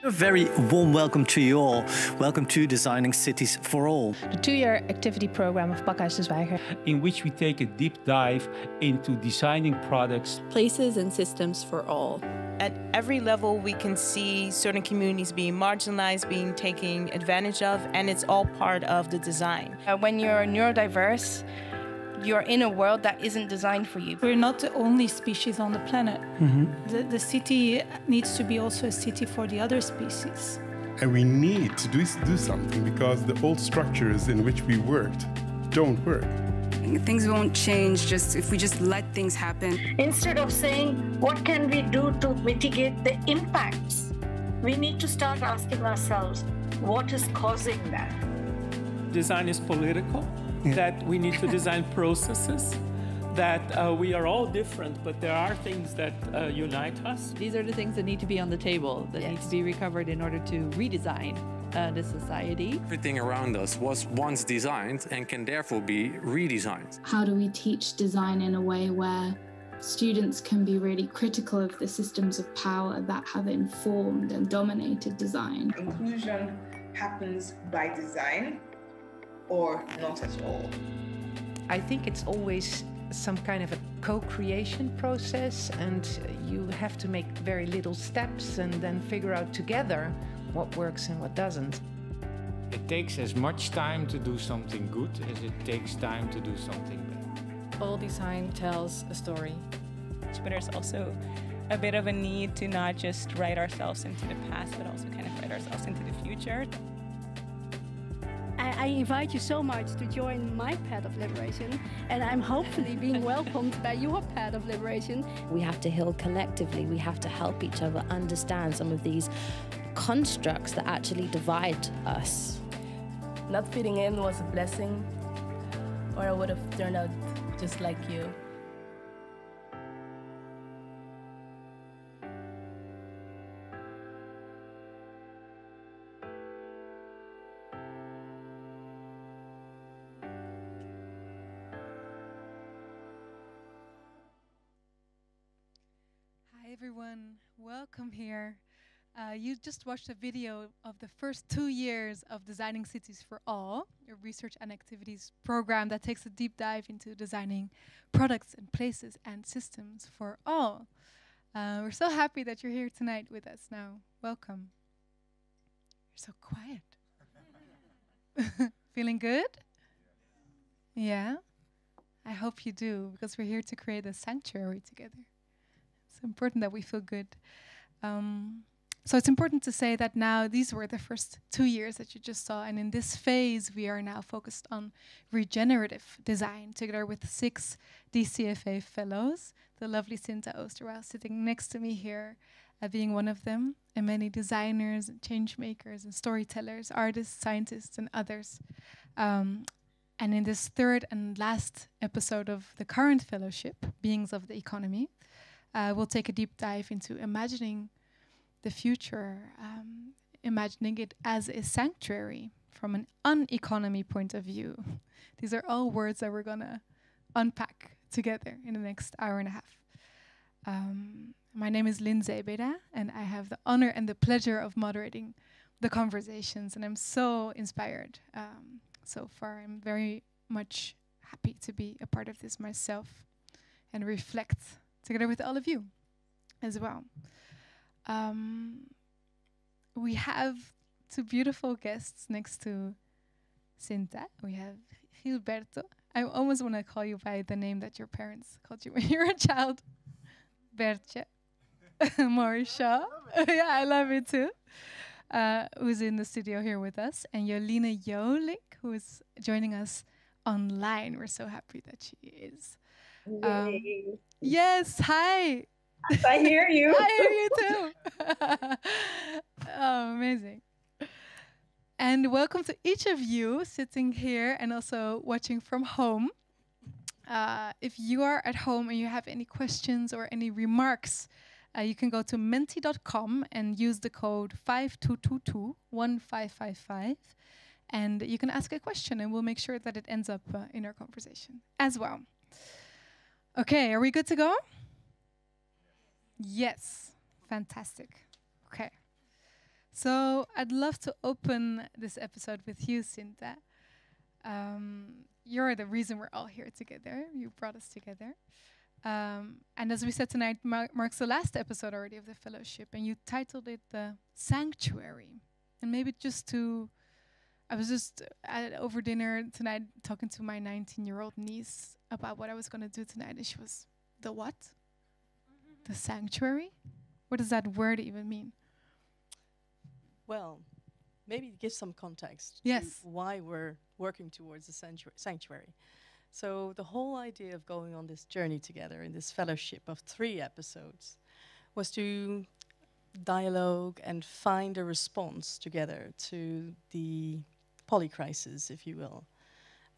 A very warm welcome to you all. Welcome to Designing Cities for All, the 2-year activity program of Pakhuis de Zwijger, in which we take a deep dive into designing products, places and systems for all. At every level, we can see certain communities being marginalized, being taken advantage of, and it's all part of the design. When you're neurodiverse, you're in a world that isn't designed for you. We're not the only species on the planet. The city needs to be also a city for the other species. And we need to do something because the old structures in which we worked don't work. Things won't change just if we just let things happen. Instead of saying, what can we do to mitigate the impacts? We need to start asking ourselves, what is causing that? Design is political. That we need to design processes, that we are all different, but there are things that unite us. These are the things that need to be on the table, that need to be recovered in order to redesign the society. Everything around us was once designed and can therefore be redesigned. How do we teach design in a way where students can be really critical of the systems of power that have informed and dominated design? Inclusion happens by design, or not at all? I think it's always some kind of a co-creation process, and you have to make very little steps and then figure out together what works and what doesn't. It takes as much time to do something good as it takes time to do something bad. All design tells a story. But there's also a bit of a need to not just write ourselves into the past, but also kind of write ourselves into the future. I invite you so much to join my path of liberation, and I'm hopefully being welcomed by your path of liberation. We have to heal collectively. We have to help each other understand some of these constructs that actually divide us. Not fitting in was a blessing, or I would have turned out just like you. Hi everyone, welcome here. You just watched a video of the first 2 years of Designing Cities for All, a research and activities program that takes a deep dive into designing products and places and systems for all. We're so happy that you're here tonight with us now. Welcome. You're so quiet. Feeling good? Yeah? I hope you do, because we're here to create a sanctuary together. It's important that we feel good. So it's important to say that now these were the first 2 years that you just saw, and in this phase we are now focused on regenerative design together with 6 DCFA Fellows, the lovely Shinta Oosterwaal sitting next to me here, being one of them, and many designers and change makers and storytellers, artists, scientists and others. And in this third and last episode of the current fellowship, Beings of the Economy, we'll take a deep dive into imagining the future, imagining it as a sanctuary from an uneconomy point of view. These are all words that we're gonna unpack together in the next hour and a half. My name is Lindsay Beda, and I have the honor and the pleasure of moderating the conversations, and I'm so inspired so far. I'm very much happy to be a part of this myself and reflect together with all of you as well. We have 2 beautiful guests next to Shinta. We have Gilberto. I almost want to call you by the name that your parents called you when you were a child. Bertje. Marsha. Yeah, I love it too. Who's in the studio here with us. And Jolene Jolik, who is joining us online. We're so happy that she is. Yes, hi. I hear you. I hear you too. Oh, amazing. And welcome to each of you sitting here and also watching from home. If you are at home and you have any questions or any remarks, you can go to menti.com and use the code 5222-1555. And you can ask a question and we'll make sure that it ends up in our conversation as well. Okay, are we good to go? Yes, fantastic. Okay. So I'd love to open this episode with you, Shinta. You're the reason we're all here together. You brought us together. And as we said tonight, marks the last episode already of the fellowship, and you titled it The Sanctuary. And maybe I was just over dinner tonight talking to my 19-year-old niece about what I was going to do tonight, and she was, the what? The sanctuary? What does that word even mean? Well, maybe give some context to why we're working towards a sanctuary. So the whole idea of going on this journey together in this fellowship of 3 episodes was to dialogue and find a response together to the polycrises, if you will.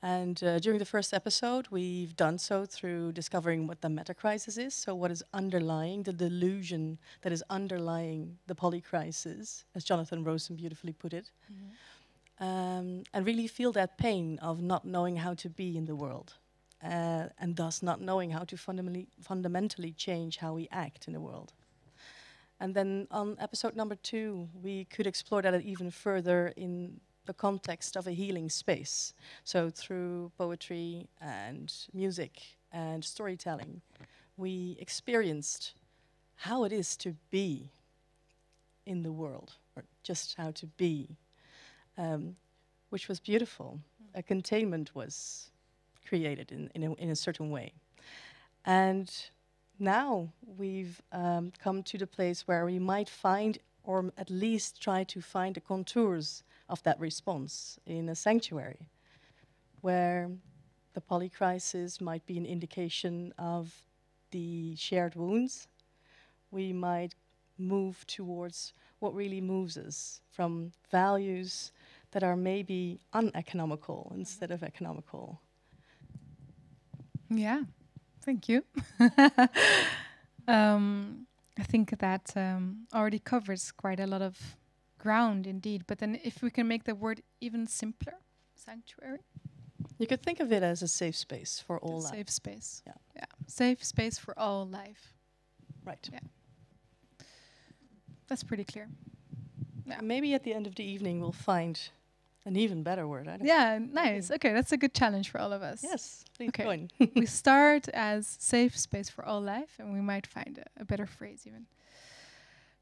And during the first episode, we've done so through discovering what the meta-crisis is, so what is underlying, the delusion that is underlying the polycrisis, as Jonathan Rosen beautifully put it. And really feel that pain of not knowing how to be in the world, and thus not knowing how to fundamentally change how we act in the world. And then on episode number 2, we could explore that even further in the context of a healing space. So through poetry and music and storytelling, we experienced how it is to be in the world, or just how to be, which was beautiful. A containment was created in a certain way. And now we've come to the place where we might find, or at least try to find, the contours of that response in a sanctuary, where the polycrisis might be an indication of the shared wounds. We might move towards what really moves us, from values that are maybe uneconomical instead of economical. Yeah, thank you. I think that already covers quite a lot of ground indeed. But then if we can make the word even simpler, sanctuary. You could think of it as a safe space for all life. Safe space. Yeah. Yeah. Safe space for all life. Right. Yeah. That's pretty clear. Yeah. Maybe at the end of the evening we'll find an even better word. I don't know. Nice. Okay, that's a good challenge for all of us. Yes, please join. We start as safe space for all life, and we might find a better phrase even.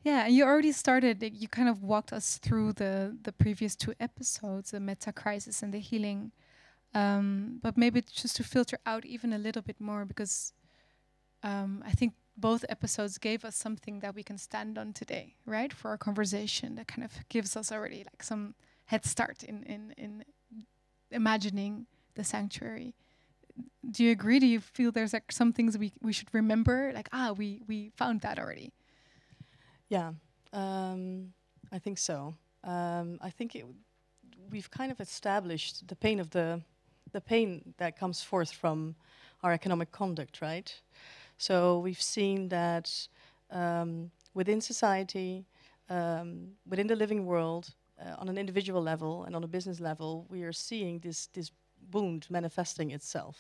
Yeah, and you already started, you kind of walked us through the previous 2 episodes, the meta-crisis and the healing. But maybe just to filter out even a little bit more, because I think both episodes gave us something that we can stand on today, right? For our conversation, that kind of gives us already like some head start in imagining the sanctuary. Do you agree? Do you feel there's like some things we should remember? Like, we found that already. Yeah, I think so. I think we've kind of established the pain that comes forth from our economic conduct, right? So we've seen that within society, within the living world, on an individual level and on a business level, we are seeing this wound manifesting itself.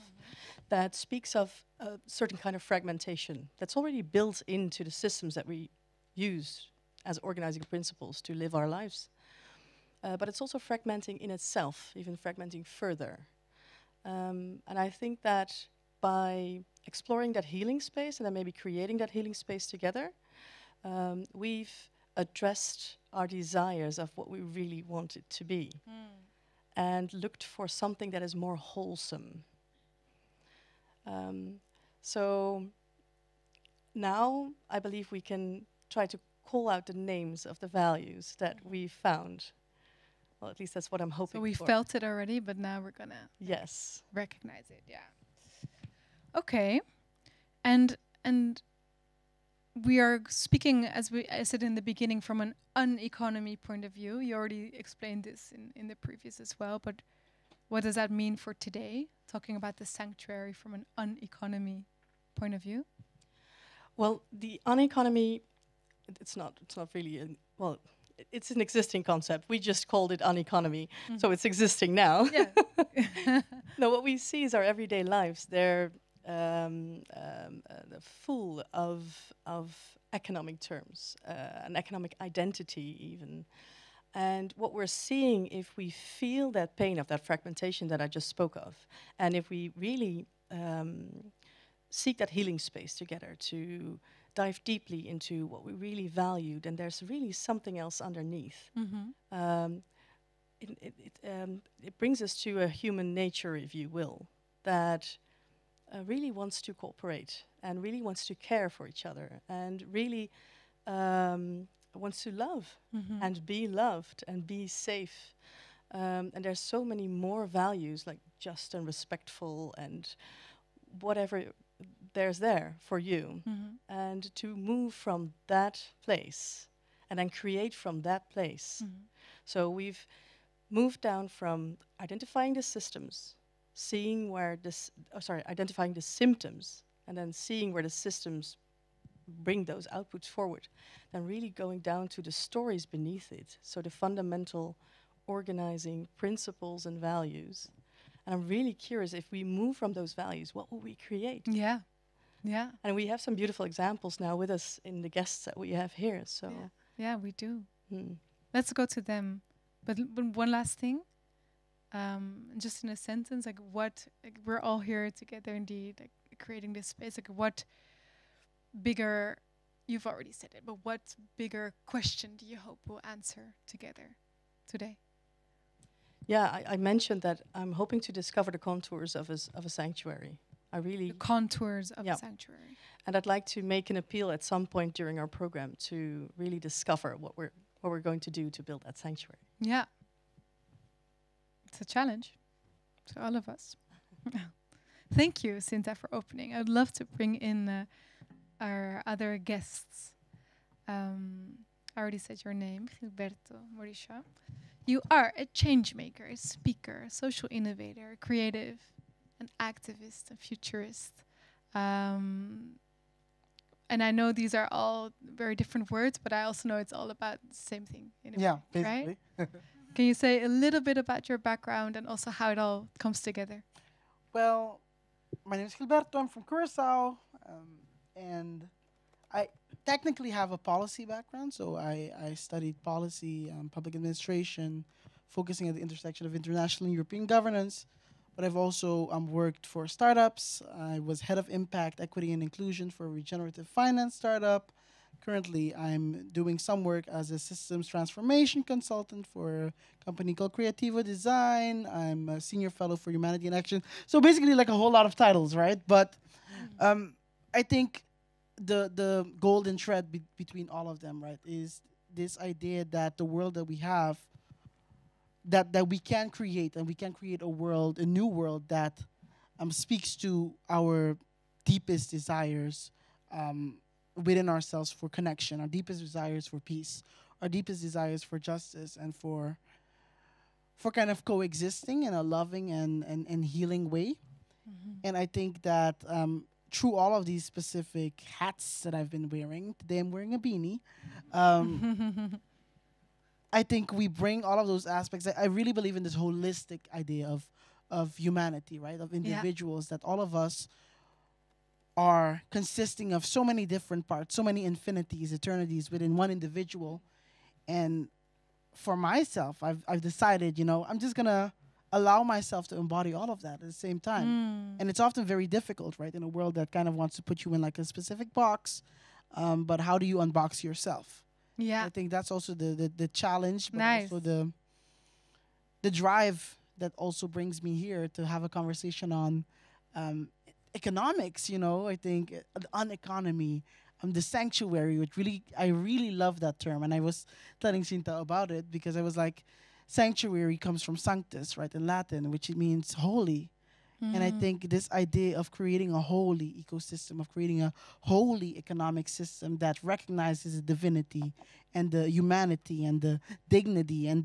That speaks of a certain kind of fragmentation that's already built into the systems that we use as organizing principles to live our lives. But it's also fragmenting in itself, even fragmenting further. And I think that by exploring that healing space and then maybe creating that healing space together, we've addressed our desires of what we really want it to be and looked for something that is more wholesome. So now I believe we can try to call out the names of the values that we found. Well, at least that's what I'm hoping for. So we felt it already, but now we're gonna recognize it. Yeah. Okay, and we are speaking, as I said in the beginning, from an uneconomy point of view. You already explained this in the previous as well, but what does that mean for today? Talking about the sanctuary from an uneconomy point of view. Well, the uneconomy, it's not really it's an existing concept. We just called it uneconomy, so it's existing now. Yeah. No, what we see is our everyday lives. They're full of economic terms, an economic identity even. And what we're seeing, if we feel that pain of that fragmentation that I just spoke of, and if we really seek that healing space together to dive deeply into what we really value, then there's really something else underneath. It brings us to a human nature, if you will, that really wants to cooperate and really wants to care for each other and really wants to love and be loved and be safe. And there's so many more values like just and respectful and whatever there's there for you. And to move from that place and then create from that place. So we've moved down from identifying the systems, seeing where this, identifying the symptoms, and then seeing where the systems bring those outputs forward, then really going down to the stories beneath it. So the fundamental organizing principles and values. And I'm really curious, if we move from those values, what will we create? Yeah. Yeah. And we have some beautiful examples now with us in the guests that we have here. So yeah, we do. Let's go to them. But one last thing, just in a sentence, like what, like we're all here together indeed, like creating this space, like what bigger, you've already said it, but what bigger question do you hope we'll answer together today? Yeah, I mentioned that I'm hoping to discover the contours of a sanctuary. The contours of a sanctuary. And I'd like to make an appeal at some point during our program to really discover what we're going to do to build that sanctuary. Yeah. It's a challenge to all of us. Thank you, Shinta, for opening. I'd love to bring in our other guests. I already said your name, Gilberto Morisha. You are a change maker, a speaker, a social innovator, a creative, an activist, a futurist. And I know these are all very different words, but I also know it's all about the same thing. Yeah, basically. Right? Can you say a little bit about your background and also how it all comes together? Well, my name is Gilberto. I'm from Curaçao. And I technically have a policy background. So I studied policy, public administration, focusing at the intersection of international and European governance. But I've also worked for startups. I was head of impact, equity, and inclusion for a regenerative finance startup. Currently, I'm doing some work as a systems transformation consultant for a company called Creativo Design. I'm a senior fellow for humanity in action. So basically like a whole lot of titles, right? But I think the golden thread between all of them, right, is this idea that the world that we have, that we can create, and we can create a world, a new world that speaks to our deepest desires within ourselves for connection, our deepest desires for peace, our deepest desires for justice, and for kind of coexisting in a loving and healing way. And I think that through all of these specific hats that I've been wearing, today I'm wearing a beanie, I think we bring all of those aspects. I really believe in this holistic idea of humanity, right? Of individuals, that all of us are consisting of so many different parts, so many infinities, eternities within one individual. And for myself, I've decided, I'm just gonna allow myself to embody all of that at the same time. And it's often very difficult, right? In a world that kind of wants to put you in like a specific box. But how do you unbox yourself? Yeah, I think that's also the challenge, but also the drive that also brings me here to have a conversation on economics. I think the uneconomy, the sanctuary, which I really love that term, and I was telling Shinta about it because I was like, sanctuary comes from sanctus, right, in Latin, which it means holy. And I think this idea of creating a holy ecosystem, of creating a holy economic system that recognizes the divinity and the humanity and the dignity and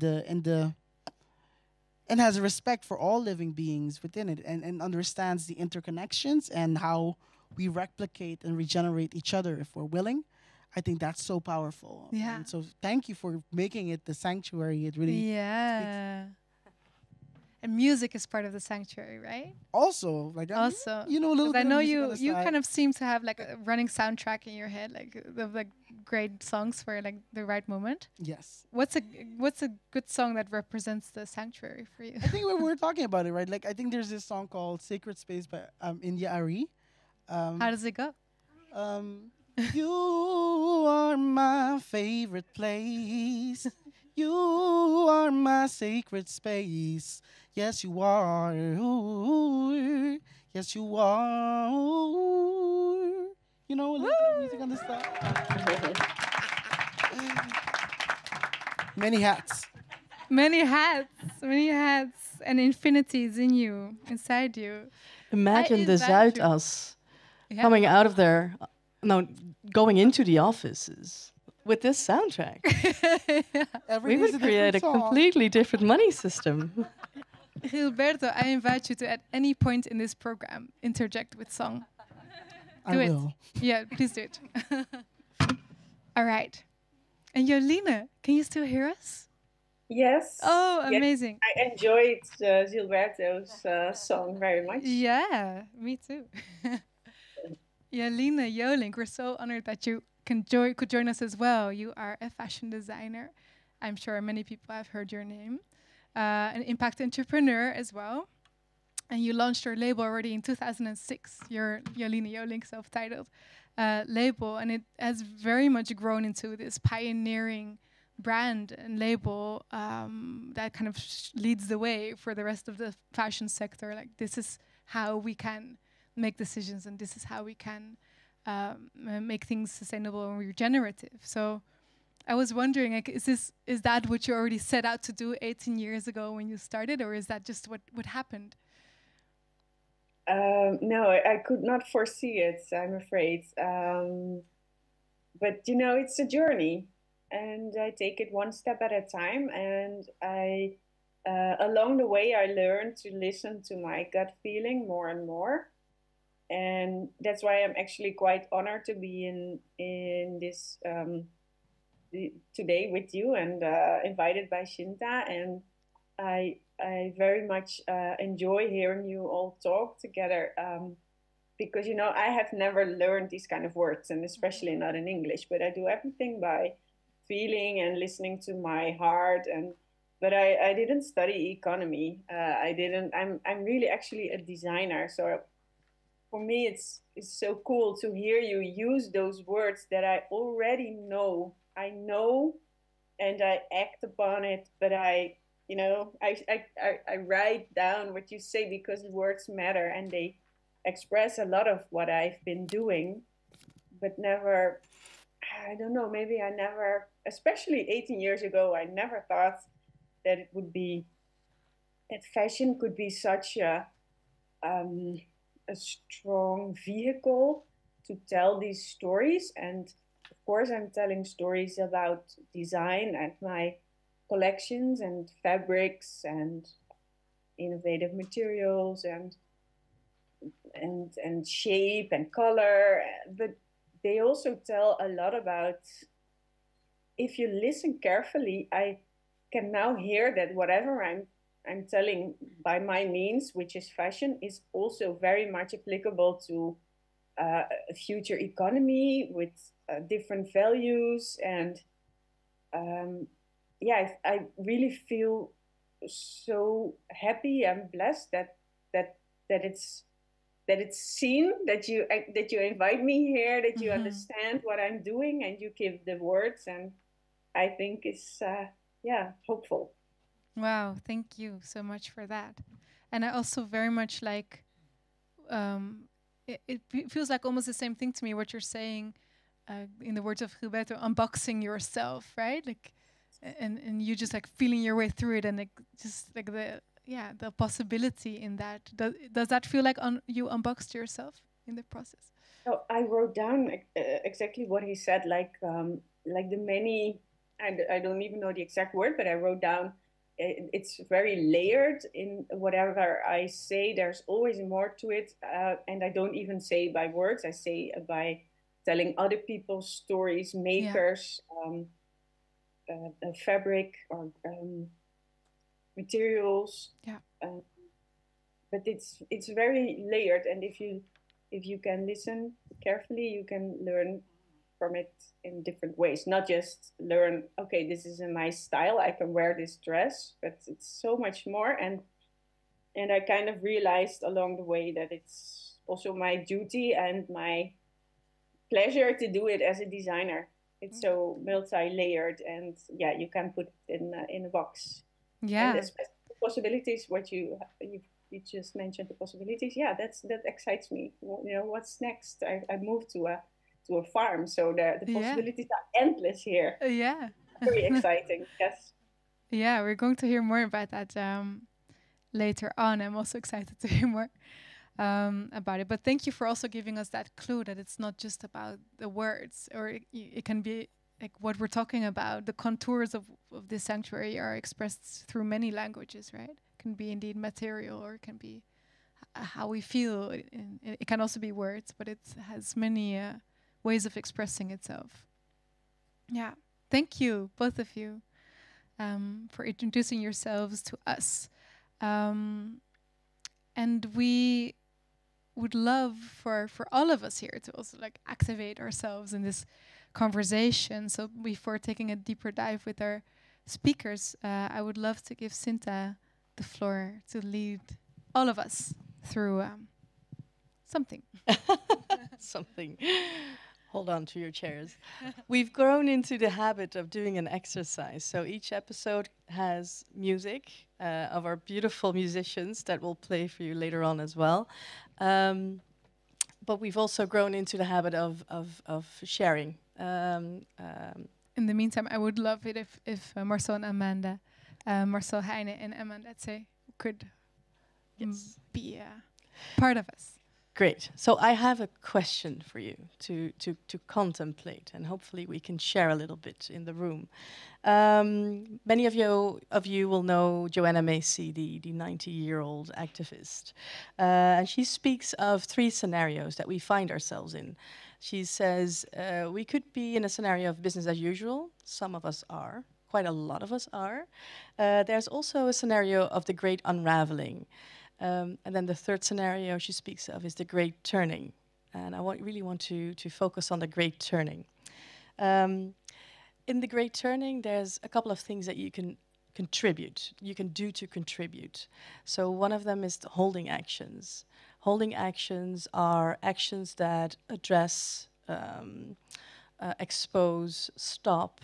has a respect for all living beings within it, and understands the interconnections and how we replicate and regenerate each other if we're willing. I think that's so powerful. Yeah. And so thank you for making it the sanctuary. It really speaks. And music is part of the sanctuary, right? Also, like a little bit. I know of you kind of seem to have like a running soundtrack in your head, like great songs for like the right moment. Yes. What's a good song that represents the sanctuary for you? I think we were talking about it, right? Like I think there's this song called "Sacred Space" by India Ari. How does it go? You are my favorite place. You are my sacred space. Yes, you are. Ooh, yes, you are. Ooh. You know, a little bit of music on this stuff. Many hats. Many hats, and infinity is in you, inside you. Imagine the Zuidas coming out of there, going into the offices with this soundtrack. We would create a completely different money system. Gilberto, I invite you to, at any point in this program, interject with song. Do it. Will. Yeah, please do it. All right. And Jolene, can you still hear us? Yes. Oh, amazing. Yes, I enjoyed Gilberto's song very much. Yeah, me too. Jolene Jolink, we're so honored that you could join us as well. You are a fashion designer. I'm sure many people have heard your name. An impact entrepreneur as well. And you launched your label already in 2006, your Jolene Jolink self-titled label. And it has very much grown into this pioneering brand and label that kind of leads the way for the rest of the fashion sector. Like, this is how we can make decisions, and this is how we can make things sustainable and regenerative. So I was wondering, like, is that what you already set out to do 18 years ago when you started, or is that just what happened? No, I could not foresee it, I'm afraid. But it's a journey, and I take it one step at a time. And along the way, I learned to listen to my gut feeling more and more. And that's why I'm actually quite honored to be in this today with you and invited by Shinta. And I very much enjoy hearing you all talk together because, I have never learned these kind of words, and especially not in English, but I do everything by feeling and listening to my heart. But I didn't study economy. I'm really actually a designer. So for me, it's so cool to hear you use those words that I already know. I know, and I act upon it, but I write down what you say because words matter, and they express a lot of what I've been doing, but never, I don't know, maybe I never, especially 18 years ago, I never thought that that fashion could be such a strong vehicle to tell these stories. And of course, I'm telling stories about design and my collections and fabrics and innovative materials and shape and color, but they also tell a lot about, if you listen carefully, I can now hear that whatever I'm telling by my means, which is fashion, is also very much applicable to a future economy with different values. And I really feel so happy and blessed that it's seen, that you invite me here, that you understand what I'm doing, and you give the words, and I think it's hopeful. Wow, thank you so much for that. And I also very much like, it feels like almost the same thing to me, what you're saying, in the words of Gilberto, unboxing yourself, right? Like, and you just like feeling your way through it, and like just like the possibility in that. Does that feel like you unboxed yourself in the process? Oh, I wrote down exactly what he said, like the many, I don't even know the exact word, but I wrote down, it's very layered in whatever I say. There's always more to it. And I don't even say by words, I say by telling other people's stories, makers, fabric, or materials. Yeah. But it's very layered, and if you can listen carefully, you can learn from it in different ways. Not just learn, okay, this is in my style, I can wear this dress, but it's so much more. And I kind of realized along the way that it's also my duty and my pleasure to do it as a designer. It's so multi-layered, and yeah, you can put it in a box. Yeah. And especially the possibilities, what you just mentioned, the possibilities. Yeah, that excites me. You know, what's next? I moved to a farm, so the possibilities are endless here. Yeah. Very exciting. Yes. Yeah, we're going to hear more about that later on. I'm also excited to hear more about it. But thank you for also giving us that clue that it's not just about the words, or it can be like what we're talking about. The contours of this sanctuary are expressed through many languages, right? It can be indeed material, or it can be how we feel. It can also be words, but it has many ways of expressing itself. Yeah, thank you, both of you, for introducing yourselves to us. And we would love for all of us here to also like activate ourselves in this conversation. So before taking a deeper dive with our speakers, I would love to give Shinta the floor to lead all of us through something. Something. Hold on to your chairs. We've grown into the habit of doing an exercise. So each episode has music of our beautiful musicians that will play for you later on as well. But we've also grown into the habit of sharing. In the meantime, I would love it if Marcel and Amanda, Marcel Heine and Amanda Tse could be part of us. Great. So I have a question for you to contemplate, and hopefully we can share a little bit in the room. Many of you will know Joanna Macy, the 90-year-old activist. And she speaks of 3 scenarios that we find ourselves in. She says, we could be in a scenario of business as usual. Some of us are. Quite a lot of us are. There's also a scenario of the great unraveling. And then the 3rd scenario she speaks of is the great turning. And I really want to focus on the great turning. In the great turning, there's a couple of things that you can do to contribute. So one of them is the holding actions. Holding actions are actions that address, expose, stop,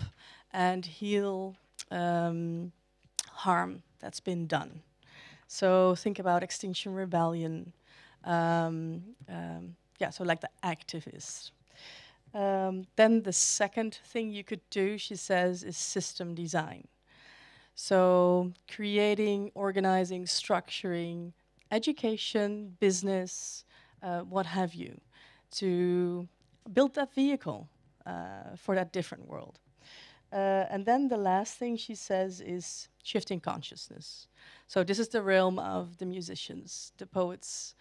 and heal harm that's been done. So think about Extinction Rebellion. So like the activist. Then the second thing you could do, she says, is system design. So creating, organizing, structuring, education, business, what have you, to build that vehicle for that different world. And then the last thing she says is shifting consciousness. So this is the realm of the musicians, the poets,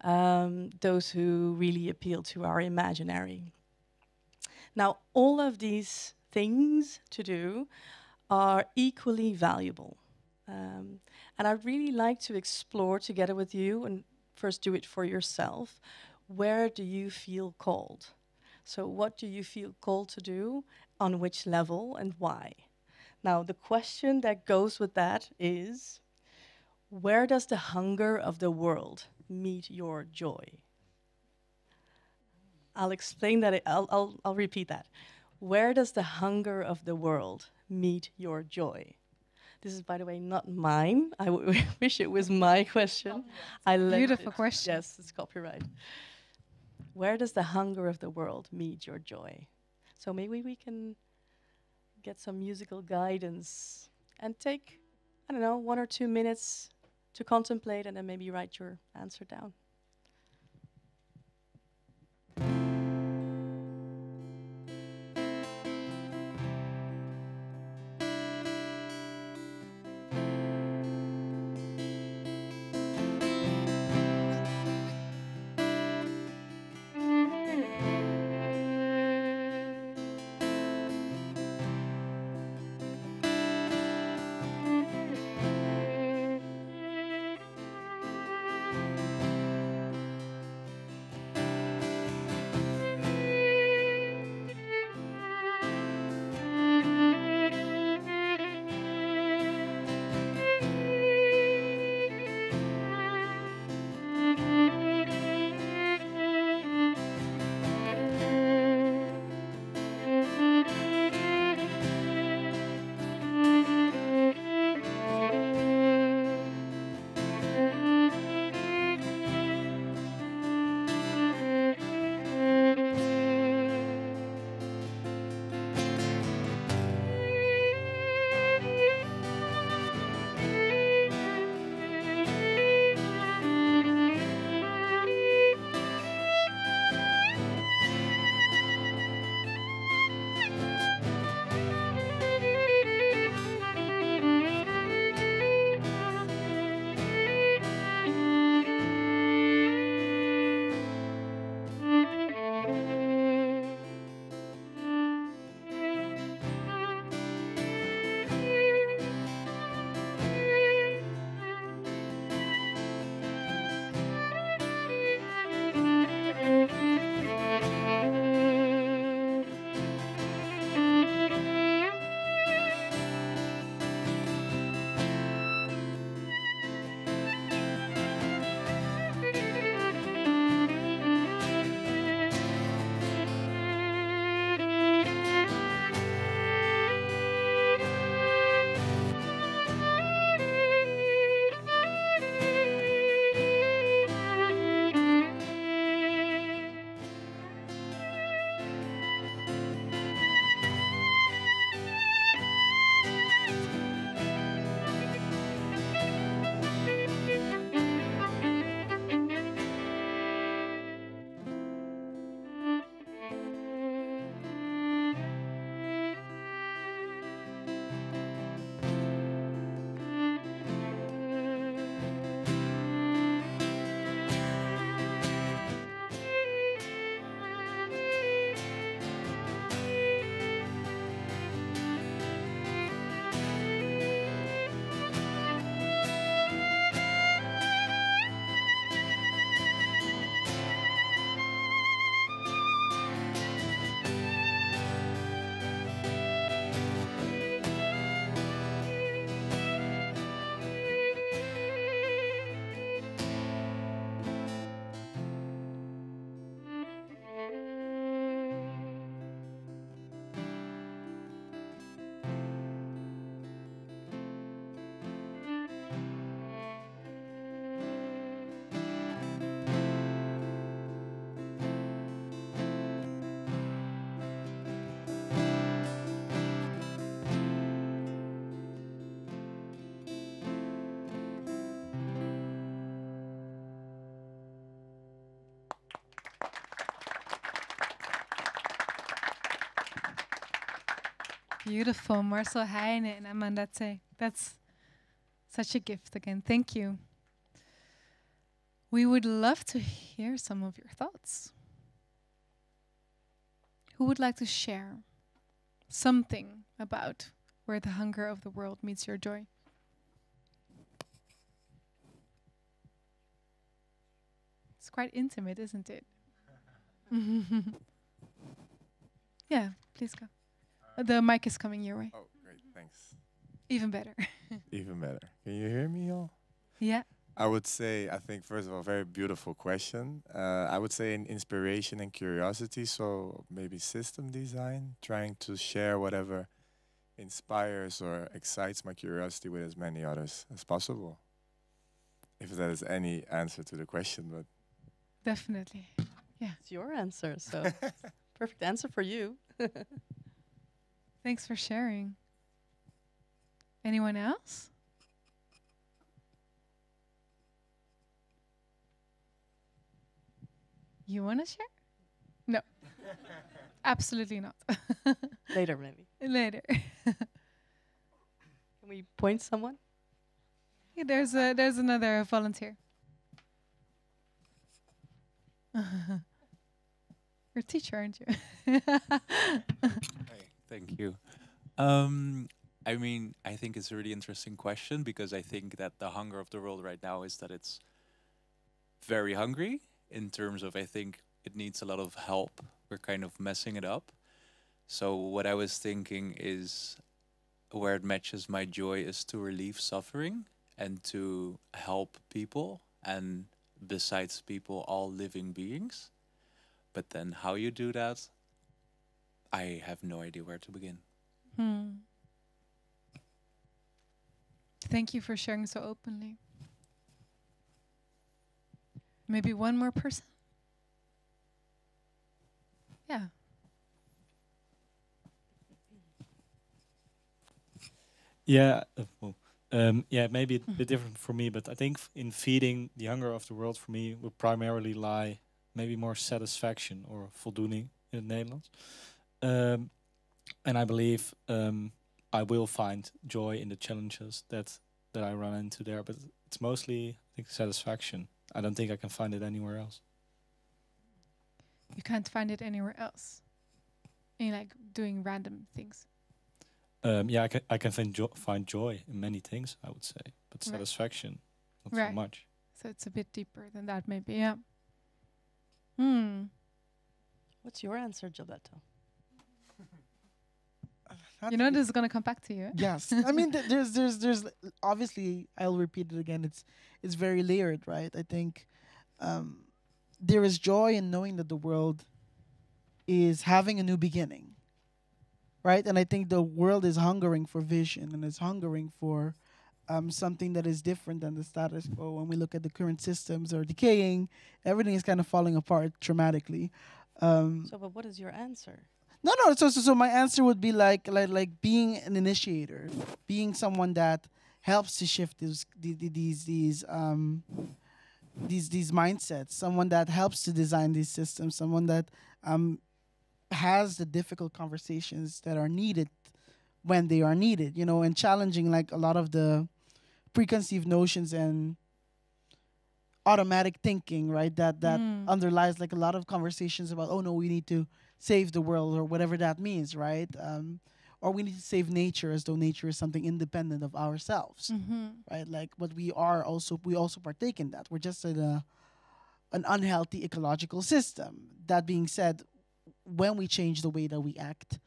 those who really appeal to our imaginary. Now, all of these things to do are equally valuable. And I'd really like to explore together with you, and first do it for yourself, where do you feel called? So what do you feel called to do, on which level, and why? Now, the question that goes with that is, where does the hunger of the world meet your joy? I'll explain that. I'll repeat that. Where does the hunger of the world meet your joy? This is, by the way, not mine. I wish it was my question. Beautiful question. Yes, it's copyright. Where does the hunger of the world meet your joy? So maybe we can get some musical guidance and take, 1 or 2 minutes to contemplate, and then maybe write your answer down. Beautiful. Marcel Heine and Amanda Tse. That's such a gift again. Thank you. We would love to hear some of your thoughts. Who would like to share something about where the hunger of the world meets your joy? It's quite intimate, isn't it? Yeah, please go. The mic is coming your way. Oh, great, thanks. Even better. Even better. Can you hear me, all? Yeah. I would say, I think, first of all, very beautiful question. I would say an inspiration and curiosity. So maybe system design, trying to share whatever inspires or excites my curiosity with as many others as possible. If that is any answer to the question, but definitely, yeah. It's your answer, so perfect answer for you. Thanks for sharing. Anyone else? You want to share? No. Absolutely not. Later, maybe. Later. Can we point someone? Yeah, there's another volunteer. You're a teacher, aren't you? Hey, thank you. I mean, I think it's a really interesting question because I think that the hunger of the world right now is that it's very hungry in terms of, I think it needs a lot of help. We're kind of messing it up. So what I was thinking is where it matches my joy is to relieve suffering and to help people, and besides people, all living beings. But then how you do that, I have no idea where to begin. Thank you for sharing so openly. Maybe one more person? Yeah. Yeah, yeah, maybe a bit different for me, but I think in feeding the hunger of the world for me would primarily lie maybe more satisfaction or voldoening in het Nederlands. And I believe I will find joy in the challenges that I run into there, but it's mostly, I think, satisfaction. I don't think I can find it anywhere else. You can't find it anywhere else? In like doing random things? Yeah, I can find joy in many things, I would say, but satisfaction, not so much. So it's a bit deeper than that, maybe, yeah. What's your answer, Gilberto? You know this is gonna come back to you. Yes, I mean there's obviously, I'll repeat it again. It's very layered, right? I think there is joy in knowing that the world is having a new beginning, right? And I think the world is hungering for vision and is hungering for something that is different than the status quo. When we look at the current systems are decaying, everything is kind of falling apart dramatically. But what is your answer? No. So my answer would be like being an initiator, being someone that helps to shift these mindsets, someone that helps to design these systems, someone that has the difficult conversations that are needed when they are needed, you know, and challenging like a lot of the preconceived notions and automatic thinking, right? That underlies like a lot of conversations about, oh no, we need to save the world or whatever that means, right? Or we need to save nature as though nature is something independent of ourselves, right? Like, but we also partake in that. We're just in an unhealthy ecological system. That being said, when we change the way that we act,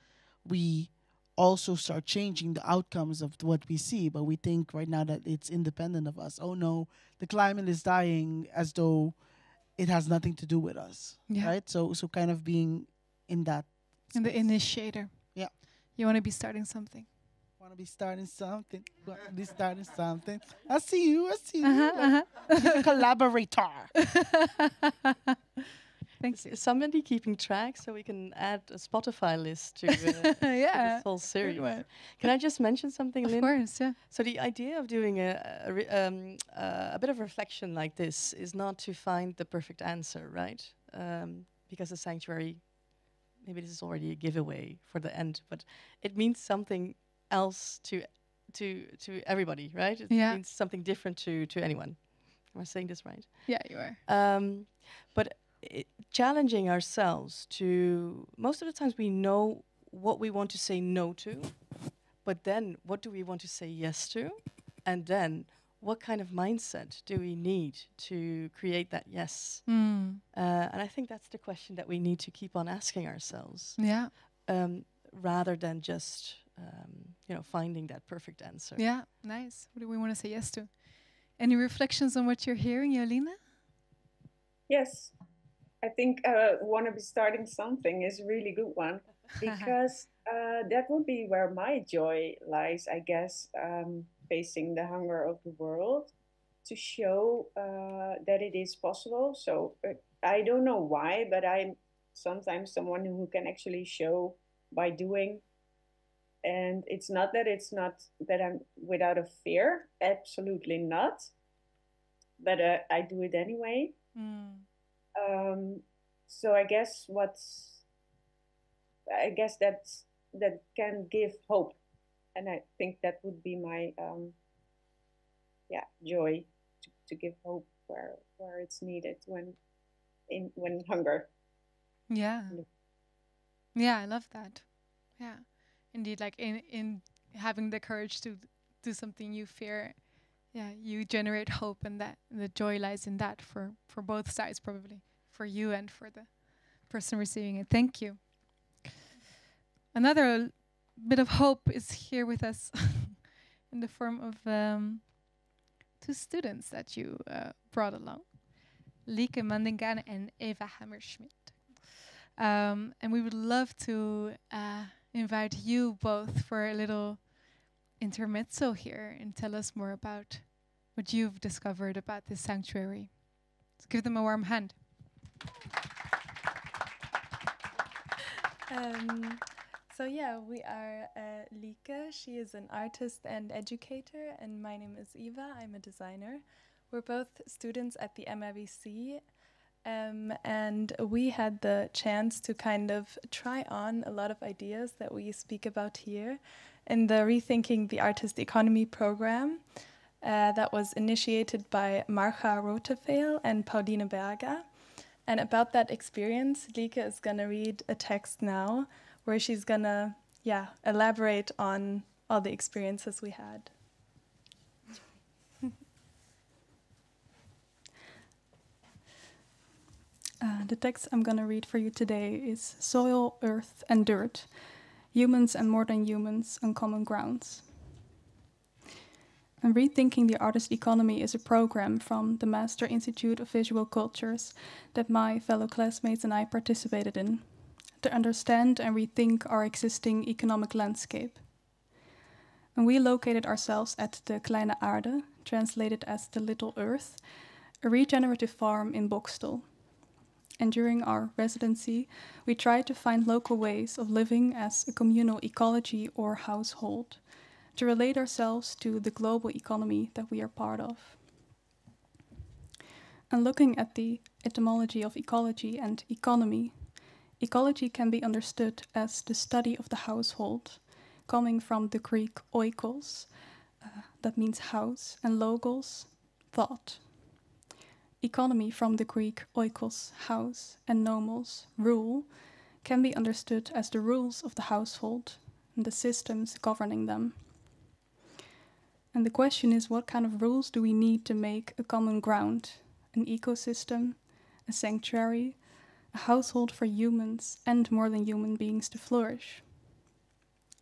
we also start changing the outcomes of what we see. But we think right now that it's independent of us. Oh no, the climate is dying as though it has nothing to do with us, right? So kind of being in that in the initiator. Yeah. You want to be starting something. Want to be starting something. Want to be starting something. I see you. Like, collaborator. Thanks. Is somebody keeping track so we can add a Spotify list to, to this whole series? Can I just mention something, Lynn? Of course, yeah. So the idea of doing a bit of reflection like this is not to find the perfect answer, right? Because the sanctuary maybe this is already a giveaway for the end, but it means something else to everybody, right? It means something different to anyone. Am I saying this right? Yeah, you are. But challenging ourselves to, most of the times we know what we want to say no to, but then what do we want to say yes to? And then what kind of mindset do we need to create that yes? And I think that's the question that we need to keep on asking ourselves. Yeah. Rather than just, finding that perfect answer. Yeah, nice. What do we want to say yes to? Any reflections on what you're hearing, Jolina? Yes. I think want to be starting something is a really good one, because that would be where my joy lies, I guess, facing the hunger of the world, to show that it is possible. So I don't know why, but I'm sometimes someone who can actually show by doing. And it's not that I'm without a fear, absolutely not. But I do it anyway. So I guess that can give hope, and I think that would be my joy, to give hope where it's needed when hunger. Yeah. Yeah, I love that. Yeah, indeed, like in having the courage to do something you fear, yeah, you generate hope, and that the joy lies in that for both sides, probably for you and for the person receiving it. Thank you. Another bit of hope is here with us in the form of two students that you brought along, Lieke Mandingaan and Eva Hammerschmidt. And we would love to invite you both for a little intermezzo here and tell us more about what you've discovered about this sanctuary. Let's give them a warm hand. So yeah, we are Lieke. She is an artist and educator, and my name is Eva. I'm a designer. We're both students at the MIBC, and we had the chance to kind of try on a lot of ideas that we speak about here in the Rethinking the Artist Economy program that was initiated by Marga Roteveel and Pauline Berga. And about that experience, Lieke is going to read a text now where she's going to elaborate on all the experiences we had. The text I'm going to read for you today is Soil, Earth and Dirt, Humans and More Than Humans on Common Grounds. And Rethinking the Artist Economy is a program from the Master Institute of Visual Cultures that my fellow classmates and I participated in to understand and rethink our existing economic landscape. And we located ourselves at the Kleine Aarde, translated as the Little Earth, a regenerative farm in Bokstel. And during our residency, we tried to find local ways of living as a communal ecology or household, to relate ourselves to the global economy that we are part of. And looking at the etymology of ecology and economy, ecology can be understood as the study of the household, coming from the Greek oikos, that means house, and logos, thought. Economy from the Greek oikos, house, and nomos, rule, can be understood as the rules of the household and the systems governing them. And the question is, what kind of rules do we need to make a common ground, an ecosystem, a sanctuary, a household for humans and more than human beings to flourish?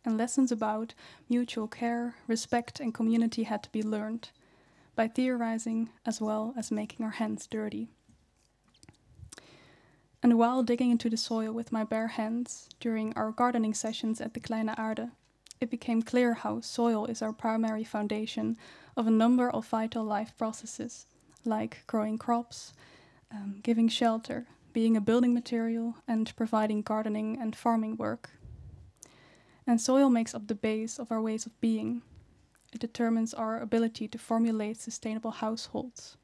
And lessons about mutual care, respect, and community had to be learned by theorizing as well as making our hands dirty. And while digging into the soil with my bare hands during our gardening sessions at the Kleine Aarde, it became clear how soil is our primary foundation of a number of vital life processes, like growing crops, giving shelter, being a building material, and providing gardening and farming work. And soil makes up the base of our ways of being. It determines our ability to formulate sustainable households.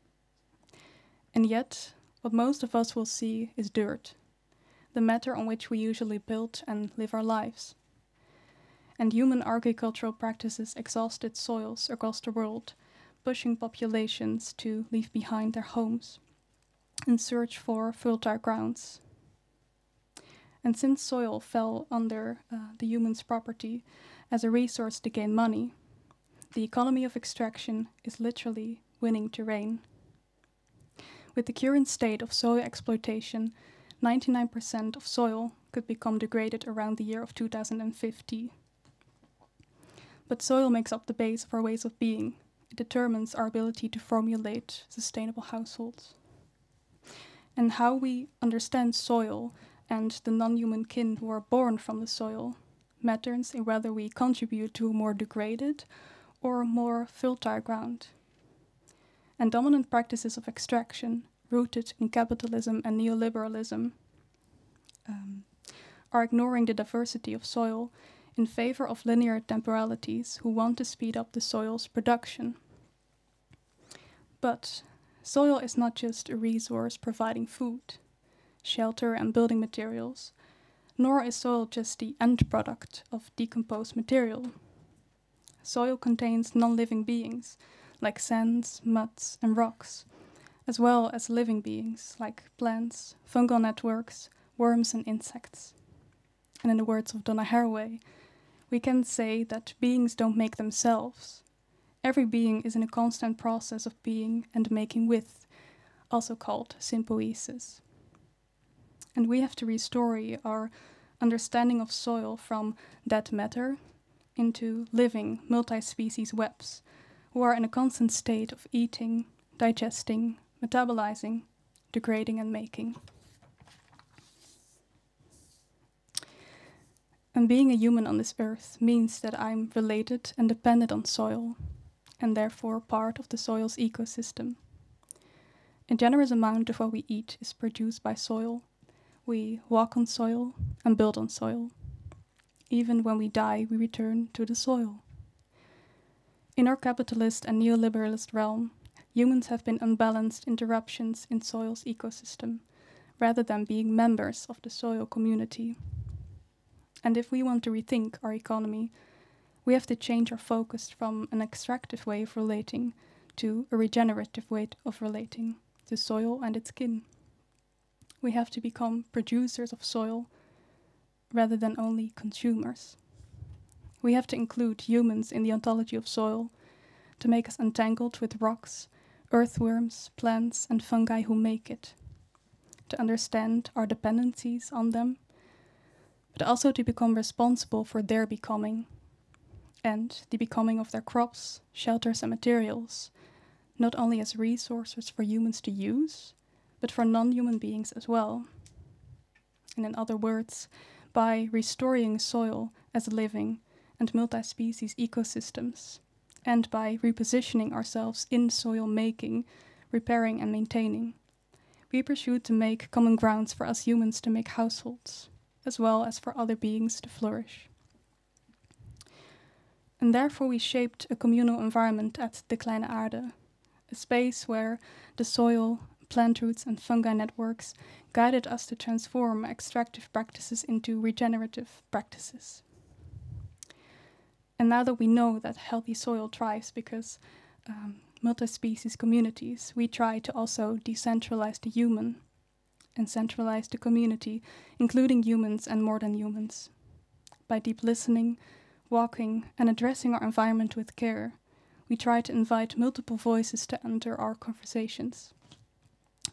And yet, what most of us will see is dirt. the matter on which we usually build and live our lives. And human agricultural practices exhausted soils across the world, pushing populations to leave behind their homes and search for fertile grounds. And since soil fell under the human's property as a resource to gain money, the economy of extraction is literally winning terrain. With the current state of soil exploitation, 99% of soil could become degraded around the year of 2050. But soil makes up the base of our ways of being. It determines our ability to formulate sustainable households. And how we understand soil and the non-human kin who are born from the soil matters in whether we contribute to a more degraded or more fertile ground. And dominant practices of extraction, rooted in capitalism and neoliberalism, are ignoring the diversity of soil in favor of linear temporalities who want to speed up the soil's production. But soil is not just a resource providing food, shelter, and building materials, nor is soil just the end product of decomposed material. Soil contains non-living beings, like sands, muds, and rocks, as well as living beings, like plants, fungal networks, worms, and insects. And in the words of Donna Haraway, we can say that beings don't make themselves. Every being is in a constant process of being and making with, also called sympoiesis. And we have to restore our understanding of soil from dead matter into living multi-species webs who are in a constant state of eating, digesting, metabolizing, degrading, and making. And being a human on this earth means that I'm related and dependent on soil, and therefore part of the soil's ecosystem. A generous amount of what we eat is produced by soil. We walk on soil and build on soil. Even when we die, we return to the soil. In our capitalist and neoliberalist realm, humans have been unbalanced interruptions in soil's ecosystem, rather than being members of the soil community. And if we want to rethink our economy, we have to change our focus from an extractive way of relating to a regenerative way of relating to soil and its kin. We have to become producers of soil rather than only consumers. We have to include humans in the ontology of soil to make us entangled with rocks, earthworms, plants, and fungi who make it, to understand our dependencies on them, but also to become responsible for their becoming and the becoming of their crops, shelters, and materials, not only as resources for humans to use, but for non-human beings as well. And in other words, by restoring soil as living and multi-species ecosystems, and by repositioning ourselves in soil making, repairing, and maintaining, we pursue to make common grounds for us humans to make households, as well as for other beings to flourish. And therefore we shaped a communal environment at De Kleine Aarde, a space where the soil, plant roots, and fungi networks guided us to transform extractive practices into regenerative practices. And now that we know that healthy soil thrives because multi-species communities, we try to also decentralize the human and centralize the community, including humans and more than humans. By deep listening, walking, and addressing our environment with care, we try to invite multiple voices to enter our conversations.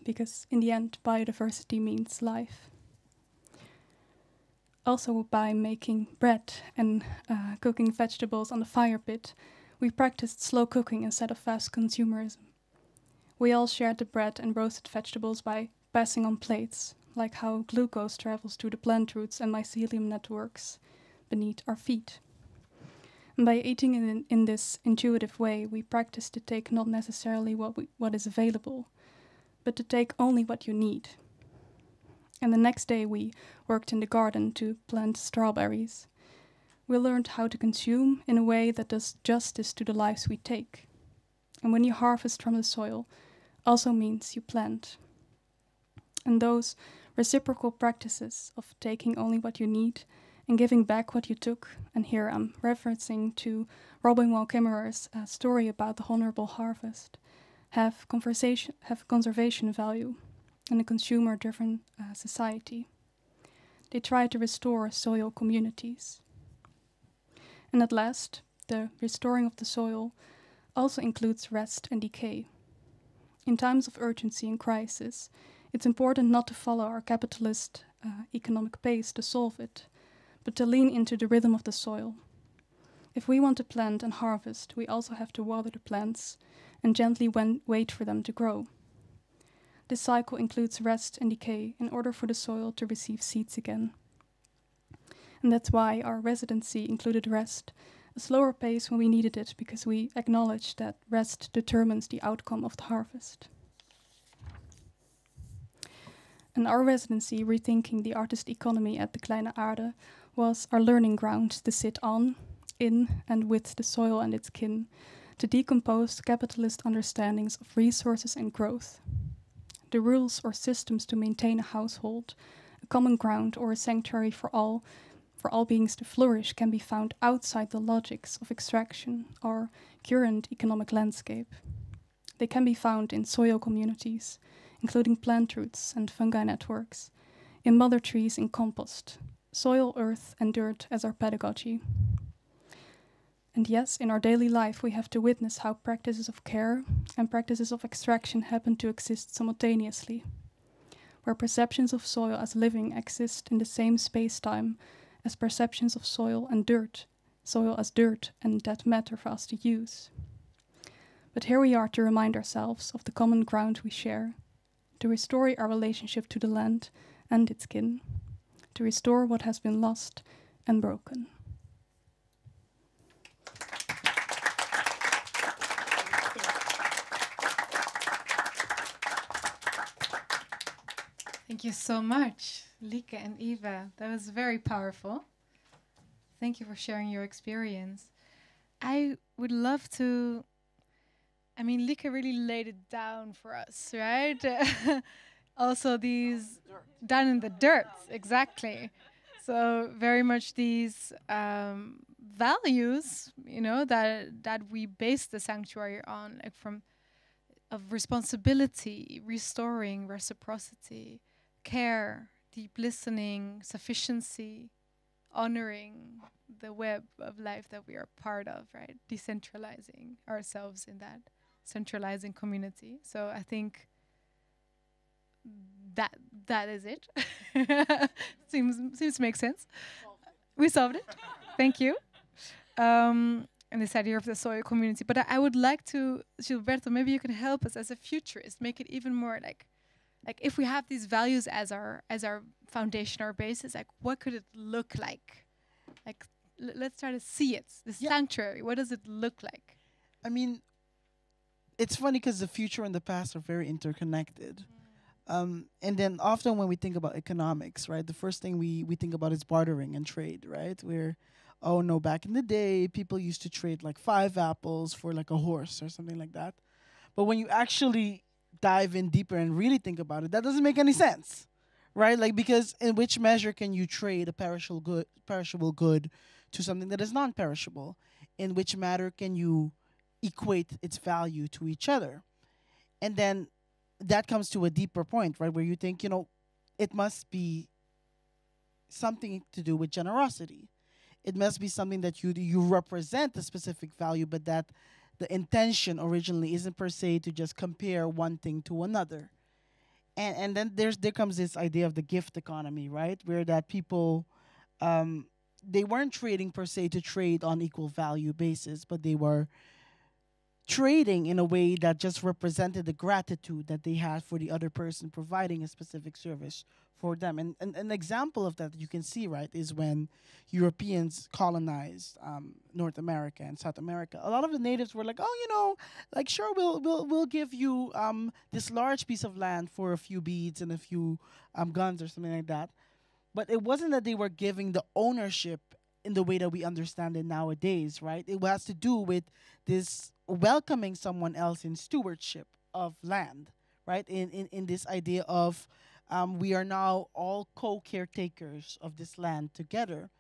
Because in the end, biodiversity means life. Also, by making bread and cooking vegetables on the fire pit, we practiced slow cooking instead of fast consumerism. We all shared the bread and roasted vegetables by passing on plates, like how glucose travels through the plant roots and mycelium networks beneath our feet. And by eating in this intuitive way, we practice to take not necessarily what is available, but to take only what you need. And the next day we worked in the garden to plant strawberries. We learned how to consume in a way that does justice to the lives we take. And when you harvest from the soil, also means you plant. And those reciprocal practices of taking only what you need and giving back what you took. And here I'm referencing to Robin Wall Kimmerer's story about the honorable harvest, have conservation value in a consumer-driven society. They try to restore soil communities. And at last, the restoring of the soil also includes rest and decay. In times of urgency and crisis, it's important not to follow our capitalist economic pace to solve it, but to lean into the rhythm of the soil. If we want to plant and harvest, we also have to water the plants and gently wait for them to grow. This cycle includes rest and decay in order for the soil to receive seeds again. And that's why our residency included rest, a slower pace when we needed it, because we acknowledge that rest determines the outcome of the harvest. And our residency, Rethinking the Artist Economy at the Kleine Aarde, was our learning ground to sit on, in, and with the soil and its kin, to decompose capitalist understandings of resources and growth. The rules or systems to maintain a household, a common ground or a sanctuary for all beings to flourish can be found outside the logics of extraction or current economic landscape. They can be found in soil communities, including plant roots and fungi networks, in mother trees and compost, soil, earth, and dirt as our pedagogy. And yes, in our daily life we have to witness how practices of care and practices of extraction happen to exist simultaneously, where perceptions of soil as living exist in the same space-time as perceptions of soil and dirt, soil as dirt and dead matter for us to use. But here we are to remind ourselves of the common ground we share, to restore our relationship to the land and its kin, to restore what has been lost and broken. Thank you so much, Lieke and Eva. That was very powerful. Thank you for sharing your experience. I would love to, Lieke really laid it down for us, right? Also these, down in the dirt, exactly. So very much these values, that we base the sanctuary on, like of responsibility, restoring, reciprocity, care, deep listening, sufficiency, honoring the web of life that we are part of, right? Decentralizing ourselves in that centralizing community. So I think that is it. seems to make sense. We solved it. Thank you. And this idea of the soil community. But I would like to, Gilberto, maybe you can help us as a futurist, make it even more like if we have these values as our foundation, our basis, like what could it look like? Like let's try to see it. The sanctuary, what does it look like? It's funny because the future and the past are very interconnected. And then often when we think about economics, right, the first thing we think about is bartering and trade, right? Where, oh no, back in the day, people used to trade like 5 apples for like a horse or something like that. But when you actually dive in deeper and really think about it, that doesn't make any sense, right? Like, because in which measure can you trade a perishable good to something that is non-perishable? In which matter can you equate its value to each other? And then that comes to a deeper point, right, where you think, it must be something to do with generosity. It must be something that you represent a specific value, but that the intention originally isn't per se to just compare one thing to another. And then there comes this idea of the gift economy, right, where that people, they weren't trading per se to trade on equal value basis, but they were trading in a way that just represented the gratitude that they had for the other person providing a specific service for them. And an example of that you can see, right, is when Europeans colonized North America and South America. A lot of the natives were like, oh, sure, we'll give you this large piece of land for a few beads and a few guns or something like that. But it wasn't that they were giving the ownership in the way that we understand it nowadays, right? It has to do with this welcoming someone else in stewardship of land, right? In this idea of We are now all co-caretakers of this land together.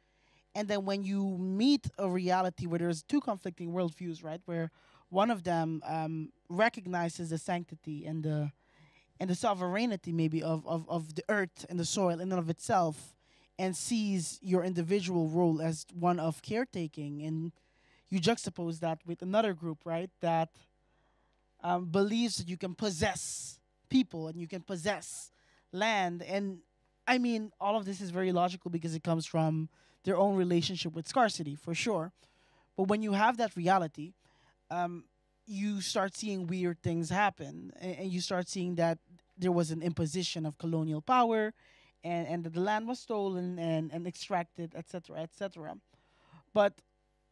And then when you meet a reality where there's two conflicting worldviews, right, where one of them recognizes the sanctity and the sovereignty maybe of the earth and the soil in and of itself, and sees your individual role as one of caretaking, and you juxtapose that with another group, right, that believes that you can possess people and you can possess land. And I mean, all of this is very logical because it comes from their own relationship with scarcity, for sure. But when you have that reality, you start seeing weird things happen, and you start seeing that there was an imposition of colonial power, and that the land was stolen and extracted, etc., etc. But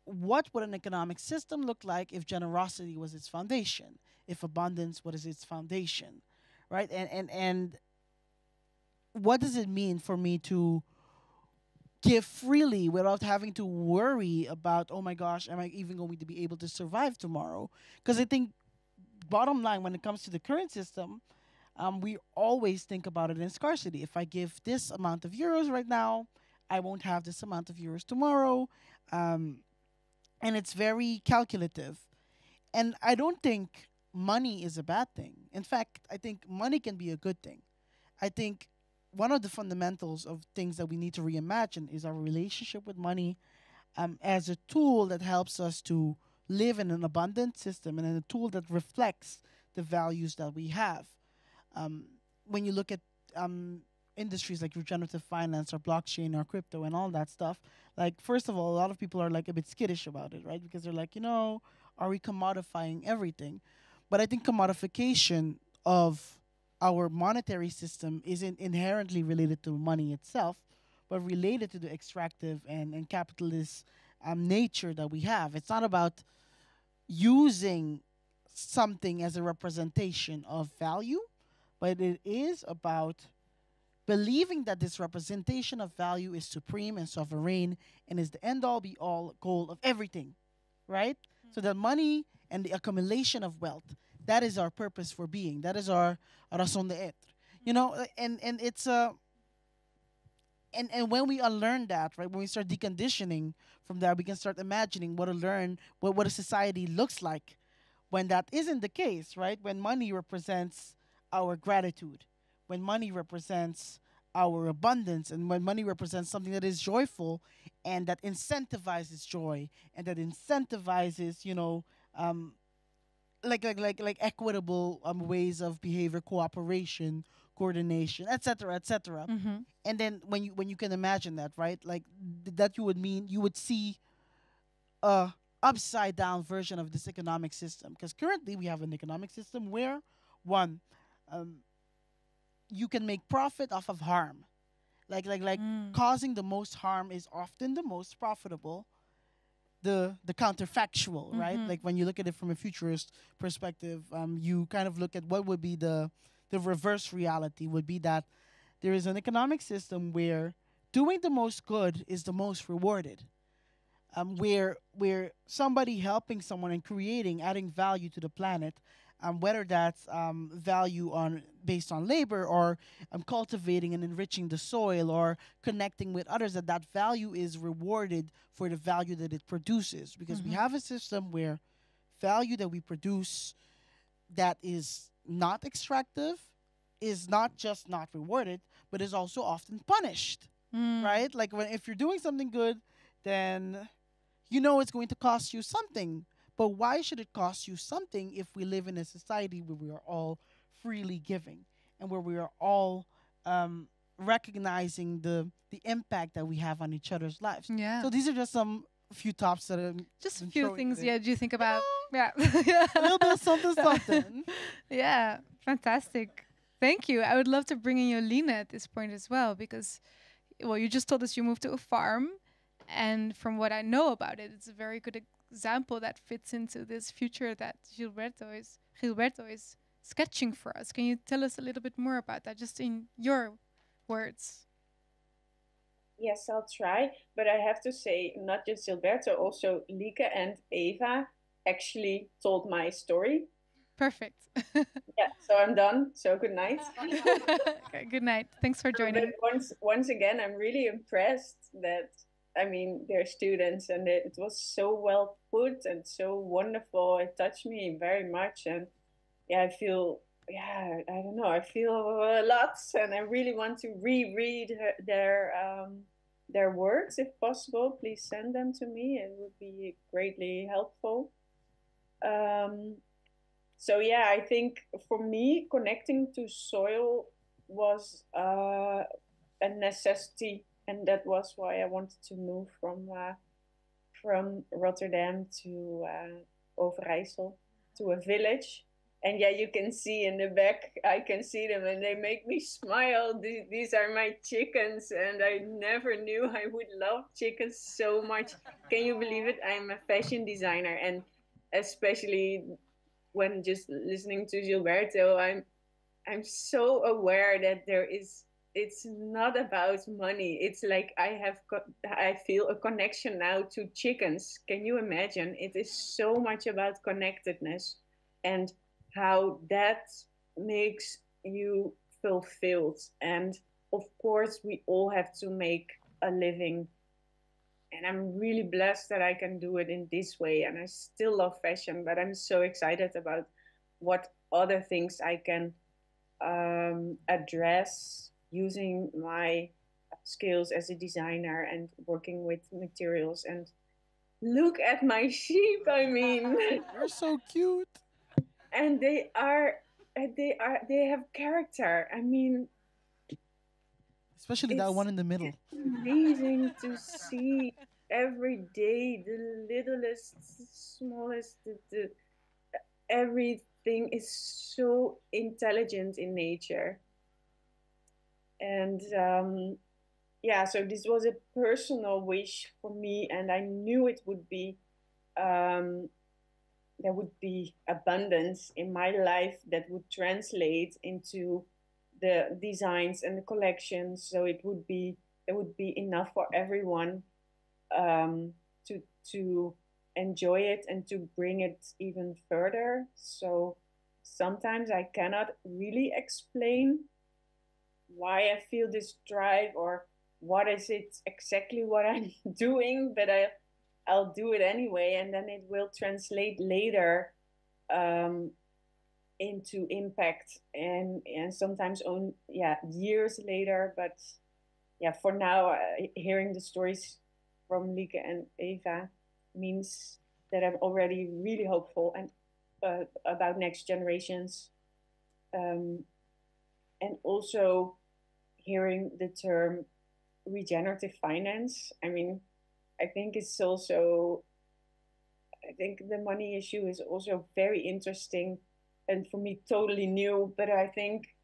what would an economic system look like if generosity was its foundation, if abundance was its foundation, right? And what does it mean for me to give freely without having to worry about, oh my gosh, am I even going to be able to survive tomorrow? Because I think, bottom line, when it comes to the current system, we always think about it in scarcity. If I give this amount of euros right now, I won't have this amount of euros tomorrow. And it's very calculative. And I don't think money is a bad thing. In fact, I think money can be a good thing. I think one of the fundamentals of things that we need to reimagine is our relationship with money as a tool that helps us to live in an abundant system, and a tool that reflects the values that we have. When you look at industries like regenerative finance or blockchain or crypto and all that stuff, like, first of all, a lot of people are like a bit skittish about it, right? Because they're like, are we commodifying everything? But I think commodification of our monetary system isn't inherently related to money itself, but related to the extractive and capitalist nature that we have. It's not about using something as a representation of value, but it is about believing that this representation of value is supreme and sovereign and is the end-all be-all goal of everything, right? So that money and the accumulation of wealth, that is our purpose for being. That is our raison d'être. And it's and when we unlearn that, right, when we start deconditioning from that, we can start imagining what a society looks like when that isn't the case, right? When money represents our gratitude, when money represents our abundance, and when money represents something that is joyful and that incentivizes joy and that incentivizes, like equitable ways of behavior, cooperation, coordination, etc., etc. And then when you can imagine that, right, like that you would see a upside down version of this economic system, because currently we have an economic system where one, you can make profit off of harm, like causing the most harm is often the most profitable. The counterfactual, right? Like when you look at it from a futurist perspective, you kind of look at what would be the reverse reality would be that there is an economic system where doing the most good is the most rewarded. Where somebody helping someone and adding value to the planet, whether that's value based on labor or cultivating and enriching the soil or connecting with others, that value is rewarded for the value that it produces. Because we have a system where value that we produce that is not extractive is not just not rewarded, but is also often punished, right? Like if you're doing something good, then it's going to cost you something. But why should it cost you something if we live in a society where we are all freely giving and where we are all recognizing the impact that we have on each other's lives? Yeah. So these are just some few tops that are just a few things. Yeah, do you think about? Yeah, a little bit of something. Yeah, fantastic. Thank you. I would love to bring in Jolene at this point as well, because, you just told us you moved to a farm, and from what I know about it, it's a very good example that fits into this future that Gilberto is sketching for us. Can you tell us a little bit more about that, just in your words? Yes, I'll try. But I have to say, not just Gilberto, also Lieke and Eva actually told my story. Perfect. Yeah, so I'm done. So good night. Okay, good night. Thanks for joining. But once again, I'm really impressed that, I mean, they're students and it was so well put and so wonderful. It touched me very much. And yeah, I feel, yeah, I don't know, I feel a lot, and I really want to reread their works if possible. Please send them to me. It would be greatly helpful. So yeah, I think for me, connecting to soil was a necessity, and that was why I wanted to move from Rotterdam to Overijssel, to a village. And yeah, you can see in the back, I can see them, and they make me smile. These are my chickens, and I never knew I would love chickens so much. Can you believe it? I'm a fashion designer, and especially when just listening to Gilberto, I'm so aware that it's not about money. It's like I feel a connection now to chickens. Can you imagine? It is so much about connectedness and how that makes you fulfilled. And of course, we all have to make a living. And I'm really blessed that I can do it in this way. And I still love fashion, but I'm so excited about what other things I can address using my skills as a designer and working with materials. And look at my sheep, I mean. You're so cute. And they have character. I mean, especially that one in the middle. It's amazing to see every day the littlest, smallest, everything is so intelligent in nature. And yeah, so this was a personal wish for me, and I knew it would be there would be abundance in my life that would translate into the designs and the collections. So there would be enough for everyone to enjoy it and to bring it even further. So sometimes I cannot really explain why I feel this drive or what is it exactly what I'm doing, but I'll do it anyway, and then it will translate later into impact and sometimes years later. But yeah, for now, hearing the stories from Lieke and Eva means that I'm already really hopeful and about next generations, and also hearing the term regenerative finance. I mean, I think the money issue is also very interesting and for me totally new, but I think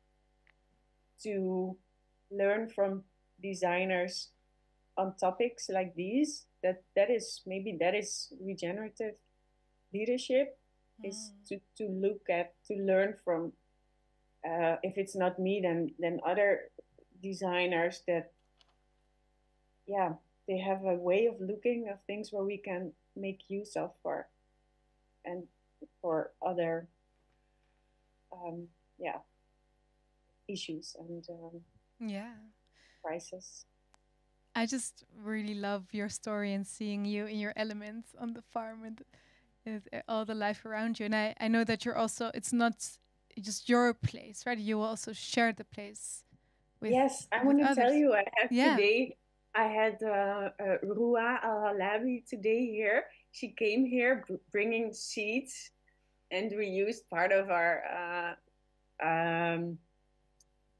to learn from designers on topics like these, that is regenerative leadership, is to learn from, if it's not me, then other designers that, they have a way of looking of things where we can make use of for other issues and crisis. I just really love your story and seeing you in your elements on the farm and all the life around you. And I know that you're also, it's not just your place, right? You will also share the place with Yes, I want to tell you, I have today, I had Rua Al-Halabi today here. She came here bringing seeds, and we used part of our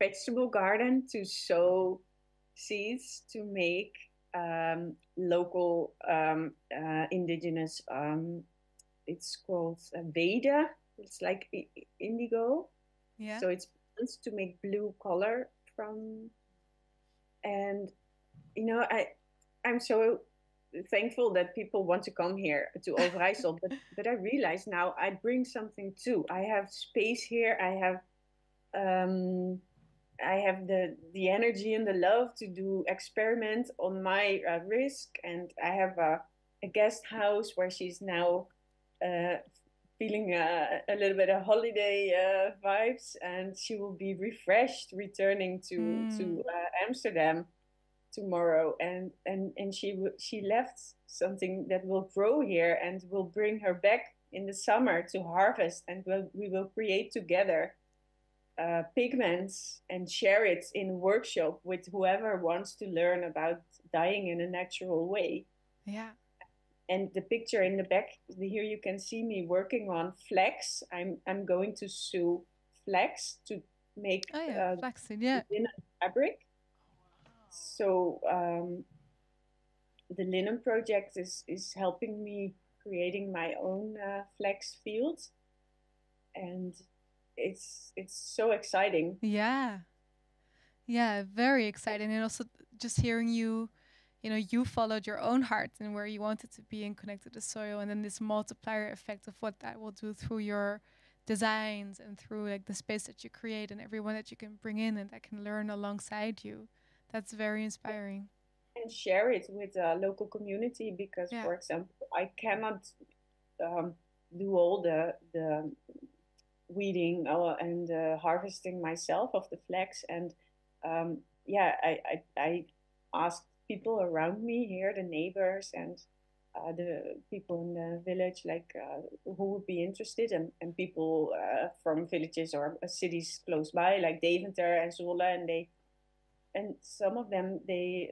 vegetable garden to sow seeds to make local indigenous, it's called Veda. It's like indigo. Yeah. So it's plants to make blue color from, and I'm so thankful that people want to come here to Overijssel, but I realize now I bring something too. I have space here. I have the energy and the love to do experiment on my risk, and I have a guest house where she's now feeling a little bit of holiday vibes, and she will be refreshed returning to Amsterdam tomorrow. And she left something that will grow here and will bring her back in the summer to harvest, and we will create together pigments and share it in a workshop with whoever wants to learn about dyeing in a natural way. Yeah. And the picture in the back here, you can see me working on flax. I'm going to sew flax to make flaxseed, yeah, linen fabric. So the linen project is helping me creating my own flax field, and it's so exciting. Yeah, very exciting. And also just hearing you know, you followed your own heart and where you wanted to be and connect to the soil, and then this multiplier effect of what that will do through your designs and through like the space that you create and everyone that you can bring in and that can learn alongside you. That's very inspiring. And share it with a local community, because for example, I cannot do all the weeding and harvesting myself of the flax. And I asked people around me here, the neighbors and the people in the village, like who would be interested, and people from villages or cities close by, like Deventer and Zwolle, and some of them they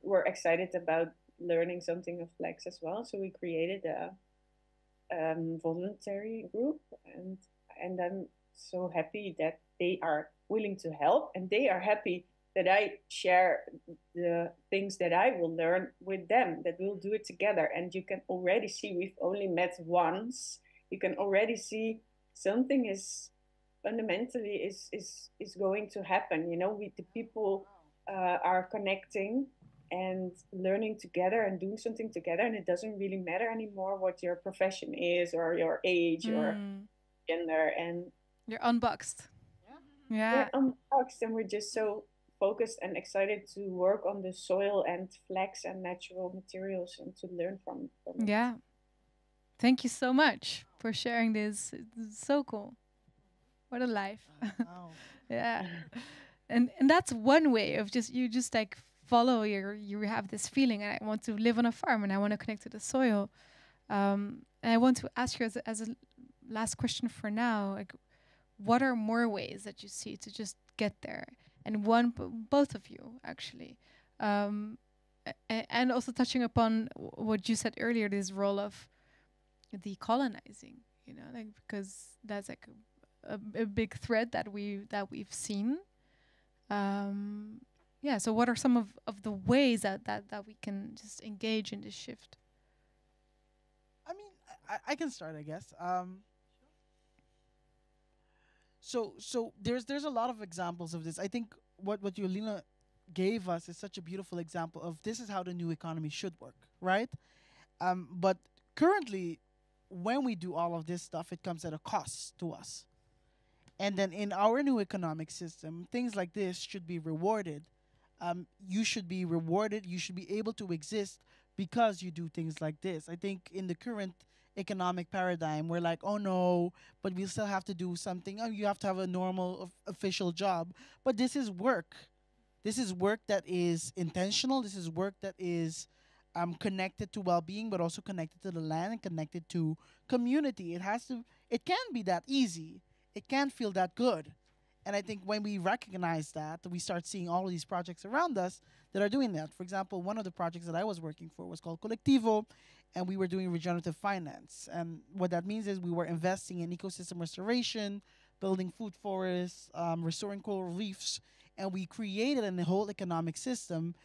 were excited about learning something of flax as well. So we created a voluntary group, and I'm so happy that they are willing to help, and they are happy that I share the things that I will learn with them, that we'll do it together. And you can already see, we've only met once, you can already see something is fundamentally is going to happen. You know, the people are connecting and learning together and doing something together, and it doesn't really matter anymore what your profession is or your age or gender. And you're unboxed. We're unboxed, and we're just so focused and excited to work on the soil and flax and natural materials and to learn from it. Yeah. Thank you so much for sharing this. It's so cool. What a life. Wow. Yeah. And that's one way of you just like follow you have this feeling, and I want to live on a farm and I want to connect to the soil. And I want to ask you as a last question for now, like, what are more ways that you see to just get there? And both of you actually, and also touching upon what you said earlier, this role of decolonizing, you know, like, because that's like a big thread that we've seen. So what are some of the ways that we can just engage in this shift? I mean, I can start, I guess. So there's a lot of examples of this. I think what Jolina gave us is such a beautiful example of this is how the new economy should work, right? But currently, when we do all of this stuff, it comes at a cost to us. And then in our new economic system, things like this should be rewarded. You should be rewarded. You should be able to exist because you do things like this. I think in the current economic paradigm, we're like, oh no, but we still have to do something. Oh, you have to have a normal official job. But this is work. This is work that is intentional. This is work that is connected to well-being, but also connected to the land and connected to community. It can't be that easy. It can't feel that good. And I think when we recognize that, we start seeing all of these projects around us that are doing that. For example, one of the projects that I was working for was called Colectivo, and we were doing regenerative finance. And what that means is we were investing in ecosystem restoration, building food forests, restoring coral reefs, and we created a whole economic system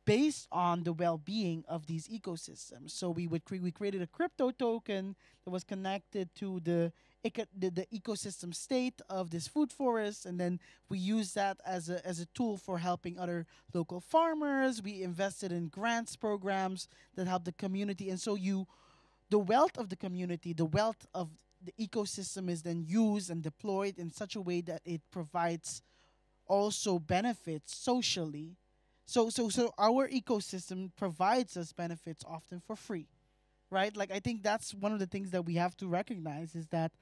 based on the well-being of these ecosystems. So we created a crypto token that was connected to the ecosystem state of this food forest, and then we use that as a tool for helping other local farmers. We invested in grants programs that help the community, and so the wealth of the community, the wealth of the ecosystem is then used and deployed in such a way that it provides also benefits socially. So our ecosystem provides us benefits often for free. right? Like, I think that's one of the things that we have to recognize is that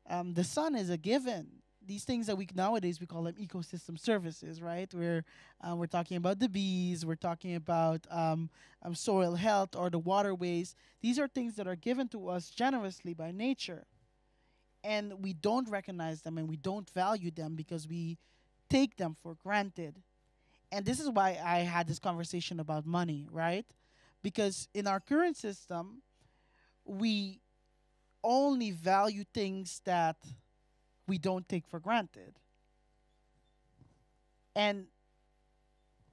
the sun is a given. These things that we nowadays we call them ecosystem services, right? We're talking about the bees, we're talking about soil health or the waterways. These are things that are given to us generously by nature, and we don't recognize them and we don't value them because we take them for granted. And this is why I had this conversation about money, right? Because in our current system, we only value things that we don't take for granted. And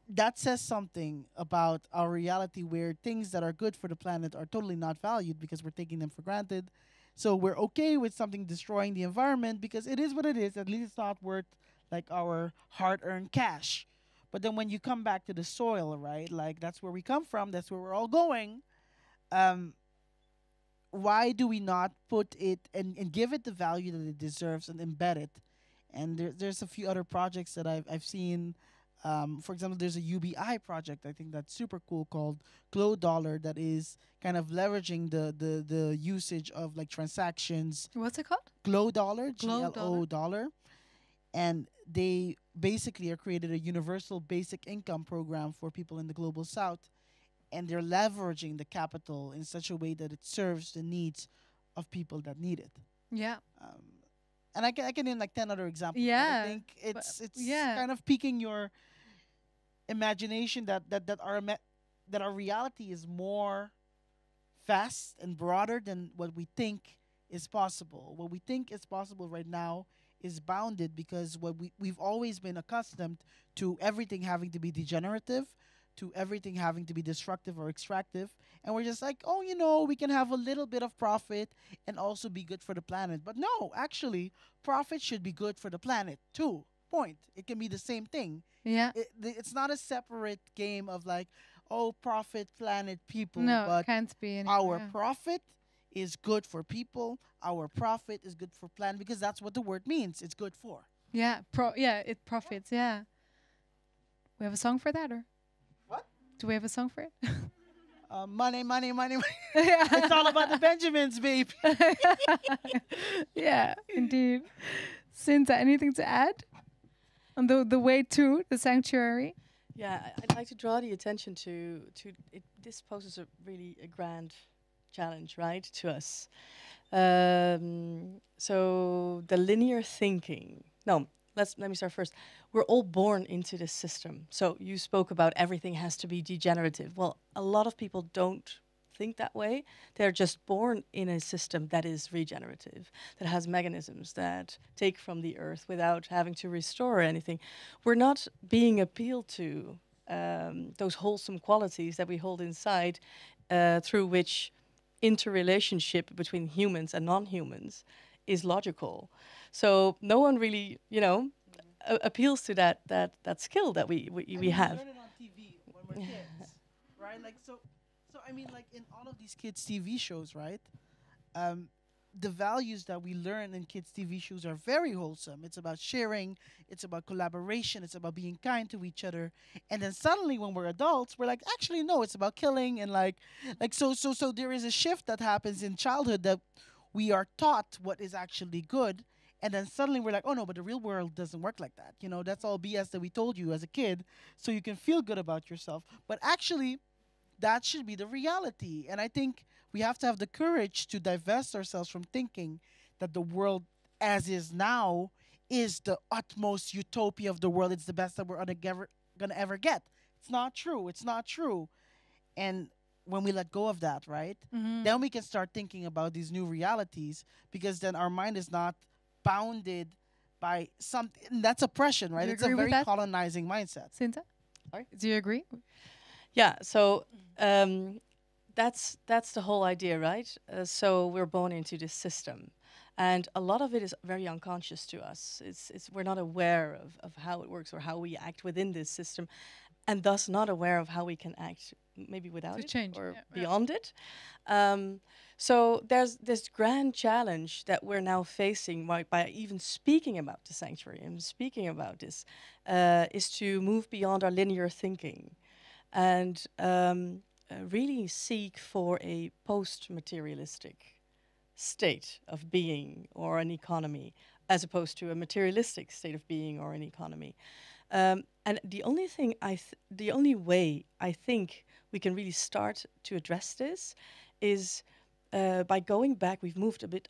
that says something about our reality where things that are good for the planet are totally not valued because we're taking them for granted. So we're okay with something destroying the environment because it is what it is. At least it's not worth like our hard-earned cash. But then when you come back to the soil, right, like that's where we come from, that's where we're all going. Why do we not put it and give it the value that it deserves and embed it? And there's a few other projects that I've seen. For example, there's a UBI project, I think that's super cool, called Glow Dollar, that is kind of leveraging the usage of like transactions. What's it called? Glow Dollar, Glow GLO dollar. And they basically are created a universal basic income program for people in the global south. And they're leveraging the capital in such a way that it serves the needs of people that need it. Yeah. And I can name like 10 other examples. Yeah. I think it's kind of piquing your imagination that our reality is more vast and broader than what we think is possible. What we think is possible right now is bounded because we've always been accustomed to everything having to be degenerative, to everything having to be destructive or extractive. And we're just like, oh, we can have a little bit of profit and also be good for the planet. But no, actually, profit should be good for the planet too. Point. It can be the same thing. Yeah. It's not a separate game of like, profit, planet, people. No, but it can't be our profit is good for people. Our profit is good for planet because that's what the word means. It's good for. Yeah. It profits. Yeah. We have a song for that, or? Do we have a song for it? Money, money, money, money. It's all about the Benjamins, babe. Yeah, indeed. Shinta, anything to add on the way to the sanctuary? Yeah, I'd like to draw the attention to it. This poses a grand challenge, right, to us. So the linear thinking. No, let me start first. We're all born into this system. So you spoke about everything has to be degenerative. Well, a lot of people don't think that way. They're just born in a system that is regenerative, that has mechanisms that take from the earth without having to restore anything. We're not being appealed to those wholesome qualities that we hold inside, through which interrelationship between humans and non-humans is logical. So no one really, appeals to that skill that we have. We learn it on TV when we're kids, right? Like so I mean, like in all of these kids' TV shows, right? The values that we learn in kids' TV shows are very wholesome. It's about sharing, it's about collaboration, it's about being kind to each other. And then suddenly, when we're adults, we're like, actually, no, it's about killing and so there is a shift that happens in childhood that we are taught what is actually good. And then suddenly we're like, oh no, but the real world doesn't work like that. That's all BS that we told you as a kid so you can feel good about yourself. But actually, that should be the reality. And I think we have to have the courage to divest ourselves from thinking that the world as is now is the utmost utopia of the world. It's the best that we're gonna ever get. It's not true. It's not true. And when we let go of that, right, then we can start thinking about these new realities because then our mind is not bounded by something. That's oppression, right? It's a very colonizing mindset. Shinta? Sorry? Do you agree? Yeah, so that's the whole idea, right? So we're born into this system. And a lot of it is very unconscious to us. We're not aware of how it works or how we act within this system, and thus not aware of how we can act maybe without it change or beyond it. So there's this grand challenge that we're now facing by even speaking about the sanctuary and speaking about this, is to move beyond our linear thinking and really seek for a post-materialistic state of being or an economy, as opposed to a materialistic state of being or an economy. And the only thing the only way I think we can really start to address this is by going back. We've moved a bit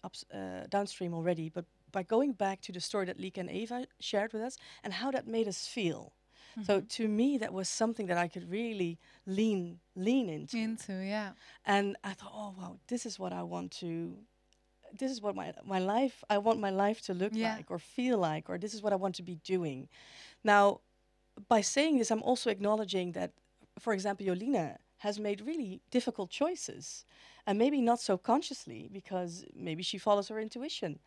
downstream already, but by going back to the story that Lieke and Eva shared with us and how that made us feel. So to me, that was something that I could really lean into. Yeah. And I thought, oh wow, this is what I want to. This is what my life. I want my life to look like or feel like, or this is what I want to be doing. Now, by saying this, I'm also acknowledging that, for example, Jolina has made really difficult choices, and maybe not so consciously because maybe she follows her intuition.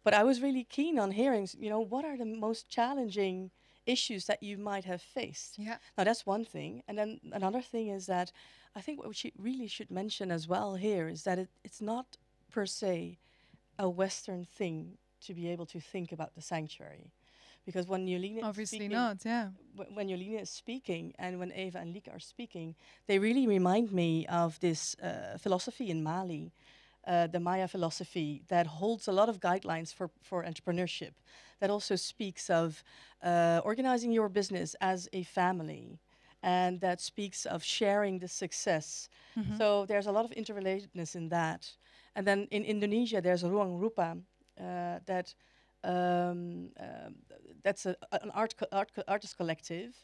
But I was really keen on hearing, you know, what are the most challenging issues that you might have faced. Yeah. Now that's one thing. And then another thing is that I think what we really should mention as well here is that it's not per se a Western thing to be able to think about the sanctuary. Because when Jolina obviously not, yeah. When Jolina is speaking and when Eva and Lieke are speaking, they really remind me of this philosophy in Mali, the Maya philosophy that holds a lot of guidelines for entrepreneurship, that also speaks of organizing your business as a family, and that speaks of sharing the success. So there's a lot of interrelatedness in that. And then in Indonesia, there's Ruang Rupa, that's an artist collective,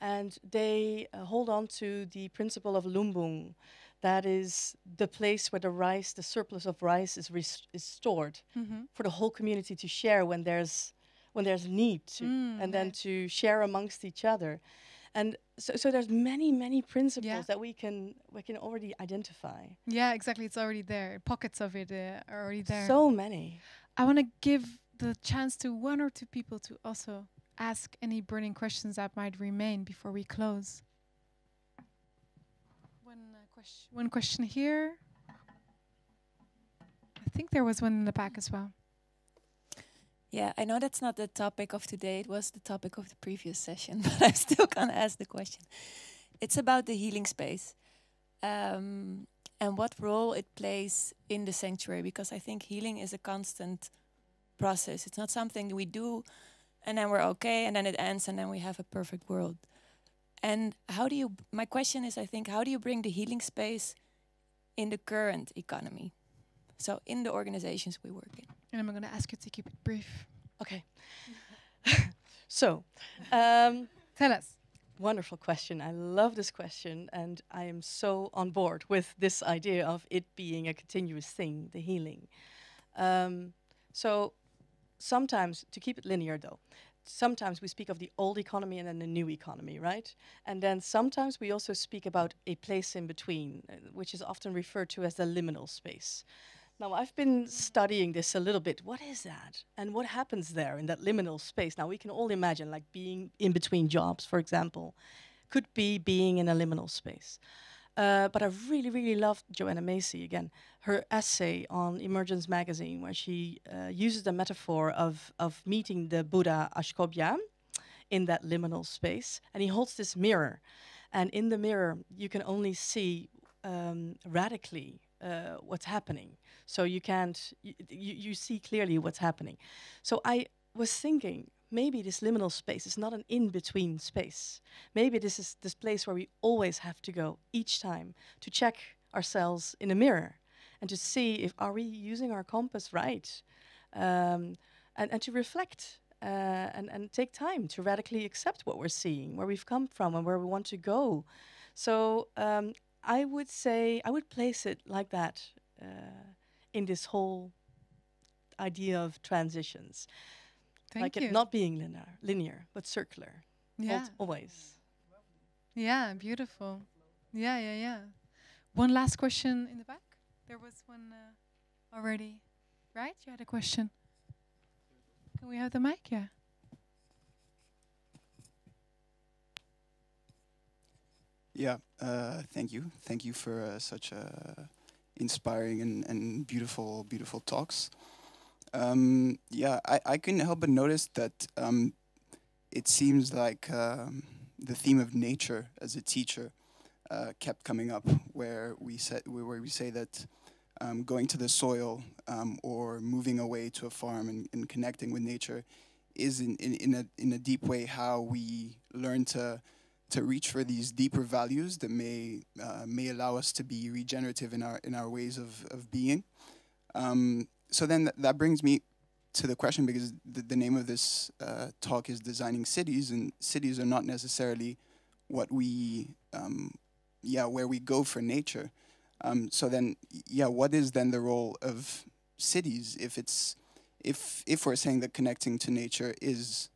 and they hold on to the principle of lumbung. That is the place where the surplus of rice is stored for the whole community to share when there's need to, and then to share amongst each other. And so there's many principles that we can already identify. Yeah, exactly. It's already there. Pockets of it are already there. So many. I want to give the chance to one or two people to also ask any burning questions that might remain before we close. One question here. I think there was one in the back as well. Yeah, I know that's not the topic of today. It was the topic of the previous session, but I'm still going to ask the question. It's about the healing space and what role it plays in the sanctuary, because I think healing is a constant process. It's not something we do and then we're okay and then it ends and then we have a perfect world. And my question is, I think, how do you bring the healing space in the current economy? So in the organizations we work in. And I'm going to ask you to keep it brief. Okay. So, tell us. Wonderful question. I love this question, and I am so on board with this idea of it being a continuous thing, the healing. So sometimes, to keep it linear though, sometimes we speak of the old economy and then the new economy, right? And then sometimes we also speak about a place in between, which is often referred to as the liminal space. Now, I've been studying this a little bit. What is that? And what happens there in that liminal space? Now, we can all imagine, like being in between jobs, for example, could be being in a liminal space. But I really loved Joanna Macy, again, her essay on Emergence magazine, where she uses the metaphor of meeting the Buddha Ashkobya in that liminal space. And he holds this mirror. And in the mirror, you can only see radically what's happening. So you can't, you see clearly what's happening. So I was thinking, maybe this liminal space is not an in-between space. Maybe this is this place where we always have to go each time to check ourselves in a mirror and to see if are we using our compass right, and to reflect and take time to radically accept what we're seeing, where we've come from and where we want to go. So I would say, I would place it like that in this whole idea of transitions. Thank you. It not being linear, but circular. Yeah. Always. Yeah, beautiful. Yeah. One last question in the back. There was one already, right? You had a question. Can we have the mic? Yeah. Yeah, thank you. Thank you for such inspiring and beautiful talks. Yeah, I couldn't help but notice that it seems like the theme of nature as a teacher kept coming up, where we say that going to the soil or moving away to a farm and connecting with nature is in a deep way how we learn to reach for these deeper values that may allow us to be regenerative in our ways of being. So then that brings me to the question, because the name of this talk is Designing Cities, and cities are not necessarily what we where we go for nature. So then, what is then the role of cities if we're saying that connecting to nature is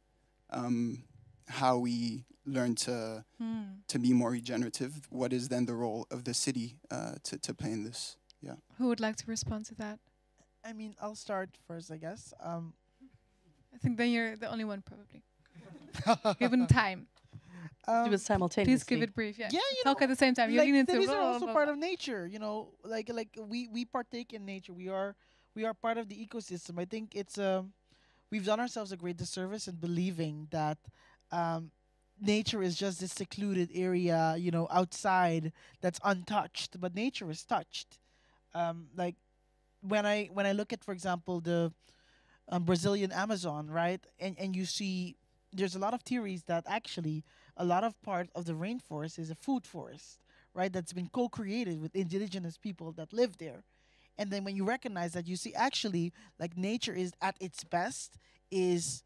how we learn to be more regenerative? What is then the role of the city to play in this? Yeah. Who would like to respond to that? I mean, I'll start first, I guess. I think then you're the only one, probably. Given time. Do it simultaneously. Please give it brief. Yeah, you talk know, at the same time. You like need to. cities are also part of nature. You know, like we partake in nature. We are part of the ecosystem. I think it's we've done ourselves a great disservice in believing that nature is just this secluded area, you know, outside that's untouched. But nature is touched. Like when I look at, for example, the Brazilian Amazon, right, and you see there's a lot of theories that actually a lot of part of the rainforest is a food forest, right, that's been co-created with indigenous people that live there. And then when you recognize that, you see actually like nature is at its best is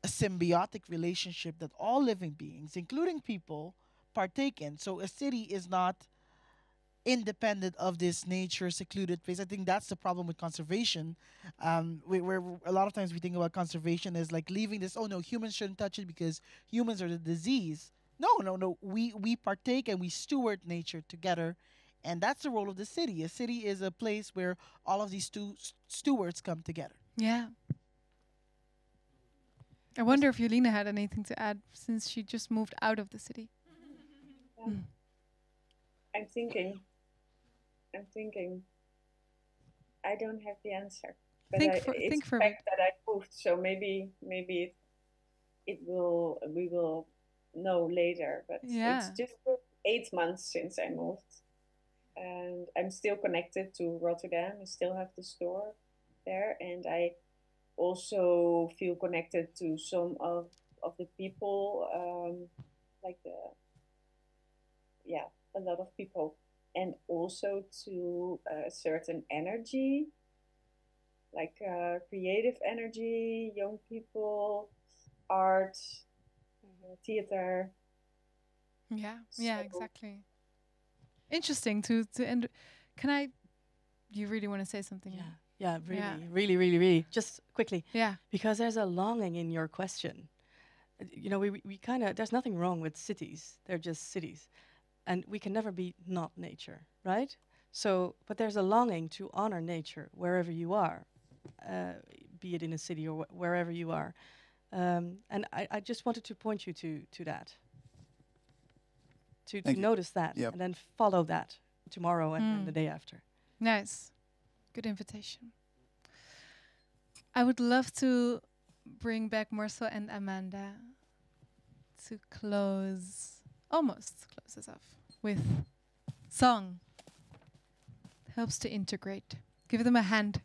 a symbiotic relationship that all living beings, including people, partake in. So a city is not independent of this nature secluded place. I think that's the problem with conservation. Where a lot of times we think about conservation as like leaving this, oh no, humans shouldn't touch it because humans are the disease. No. We partake and we steward nature together. And that's the role of the city. A city is a place where all of these stewards come together. Yeah. I wonder if Jolina had anything to add since she just moved out of the city. I'm thinking. I don't have the answer. But think for a bit. That I moved, so maybe we will know later. But it's just 8 months since I moved, and I'm still connected to Rotterdam. I still have the store there, and I also feel connected to some of the people, a lot of people. And also to a certain energy, like creative energy, young people, art, theater. Yeah, exactly. Interesting to end. Can I? Do you really want to say something? Yeah, really. Just quickly. Yeah. Because there's a longing in your question. You know, we kind of, there's nothing wrong with cities. They're just cities. And we can never be not nature, right? So, but there's a longing to honor nature wherever you are, be it in a city or wherever you are. And I just wanted to point you to that, to notice that, and then follow that tomorrow and the day after. Nice. Good invitation. I would love to bring back Marcel and Amanda to almost close us off with song. Helps to integrate. Give them a hand.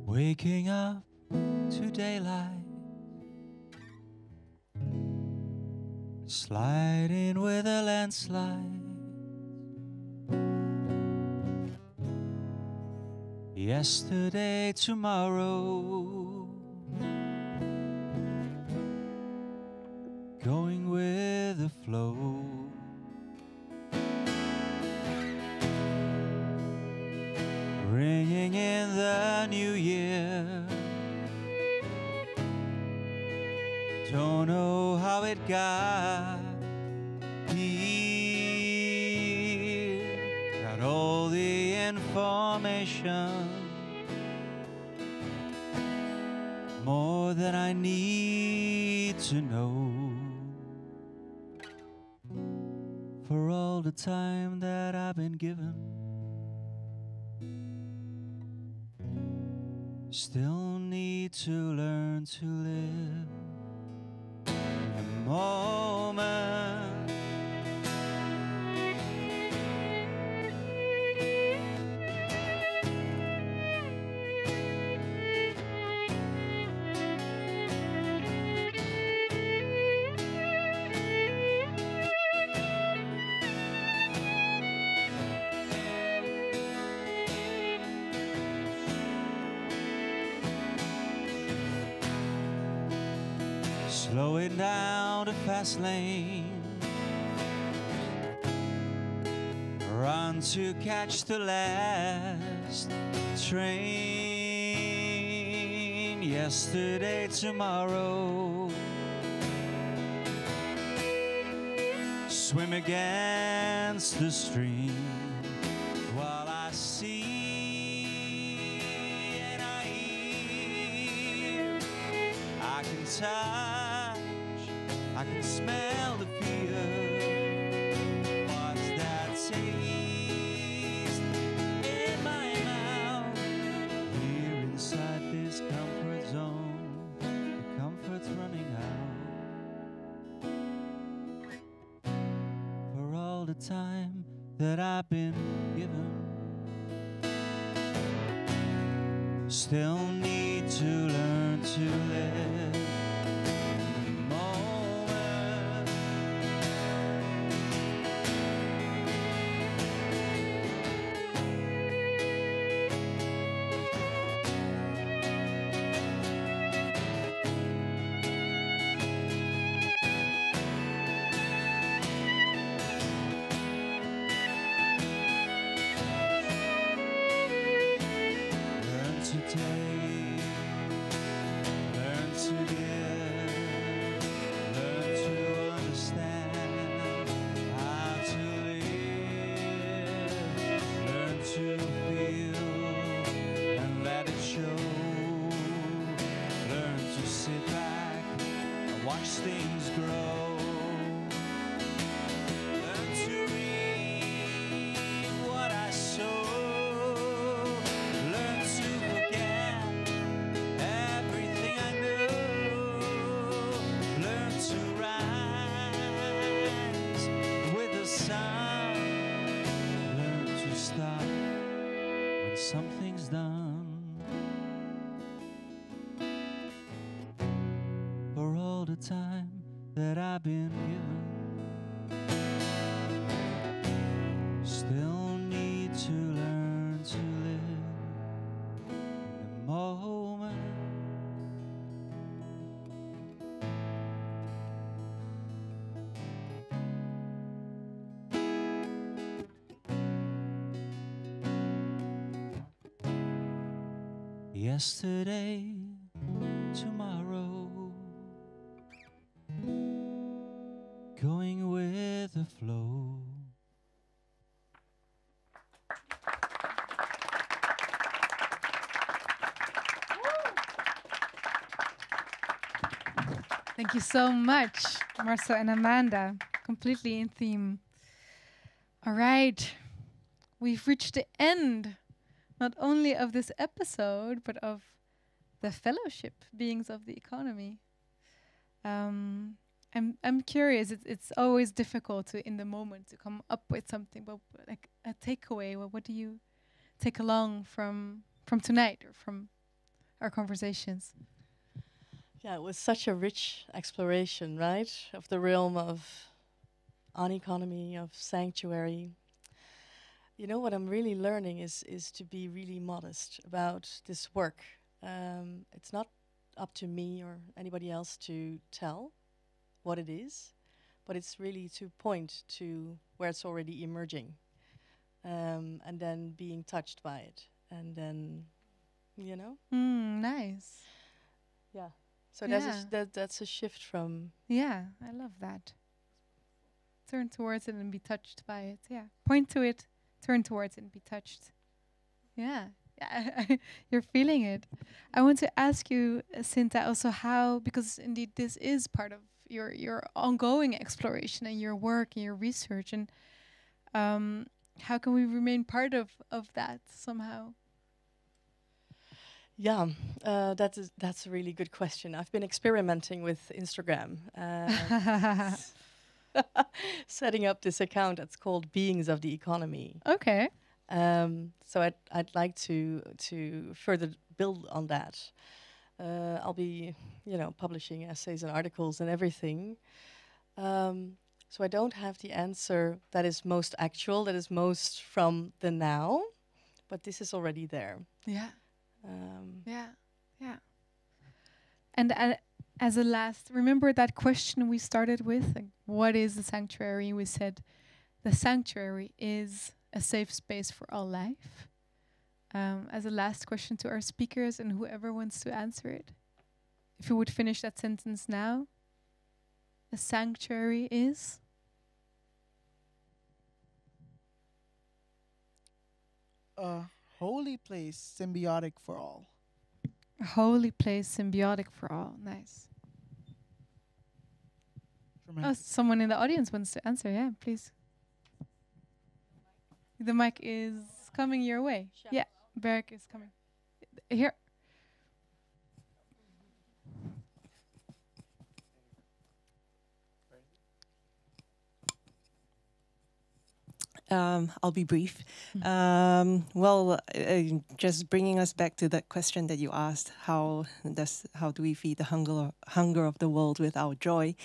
Waking up to daylight, sliding with a landslide. Yesterday, tomorrow, going with the flow. Ringing in the new year, don't know how it got here. Got all the information, more than I need to know, for all the time that I've been given. Still need to learn to live in the moment. Slowing down the fast lane, run to catch the last train. Yesterday, tomorrow, swim against the stream while I see and I hear. I can touch, I can smell the fear. What's that taste in my mouth? Here inside this comfort zone, the comfort's running out. For all the time that I've been given, still need to learn to live. Things grow. Learn to reap what I sow. Learn to forget everything I know. Learn to rise with the sun. Learn to stop when something's done. For all the time that I've been given, still need to learn to live in the moment. Yesterday, tomorrow, going with the flow. Thank you so much, Marcel and Amanda. Completely in theme. All right. We've reached the end, not only of this episode, but of the fellowship, Beings of the Economy. I'm curious. It's always difficult to, in the moment, to come up with something, but like a takeaway. What do you take along from tonight or from our conversations? Yeah, it was such a rich exploration, right, of the realm of uneconomy, of sanctuary. You know, what I'm really learning is to be really modest about this work. It's not up to me or anybody else to tell what it is, but it's really to point to where it's already emerging, and then being touched by it, and then, you know. Nice. Yeah. So that's a shift from. Yeah, I love that. Turn towards it and be touched by it. Yeah. Point to it, turn towards it and be touched. Yeah, yeah. You're feeling it. I want to ask you, Shinta, also how, because indeed this is part of your ongoing exploration and your work and your research, and how can we remain part of that somehow? Yeah, that's a really good question. I've been experimenting with Instagram, setting up this account that's called Beings of the Economy. Okay. So I'd like to further build on that. I'll be, publishing essays and articles and everything. So I don't have the answer that is most actual, that is most from the now, but this is already there. Yeah. Yeah, yeah. And as a last, remember that question we started with? Like, what is the sanctuary? We said the sanctuary is a safe space for all life. As a last question to our speakers and whoever wants to answer it, if you would finish that sentence now. A sanctuary is? A holy place, symbiotic for all. A holy place, symbiotic for all. Nice. Oh, someone in the audience wants to answer. Yeah, please. The mic is coming your way. Yeah, Berk is coming. Here. I'll be brief. Just bringing us back to that question that you asked, how do we feed the hunger of the world with our joy?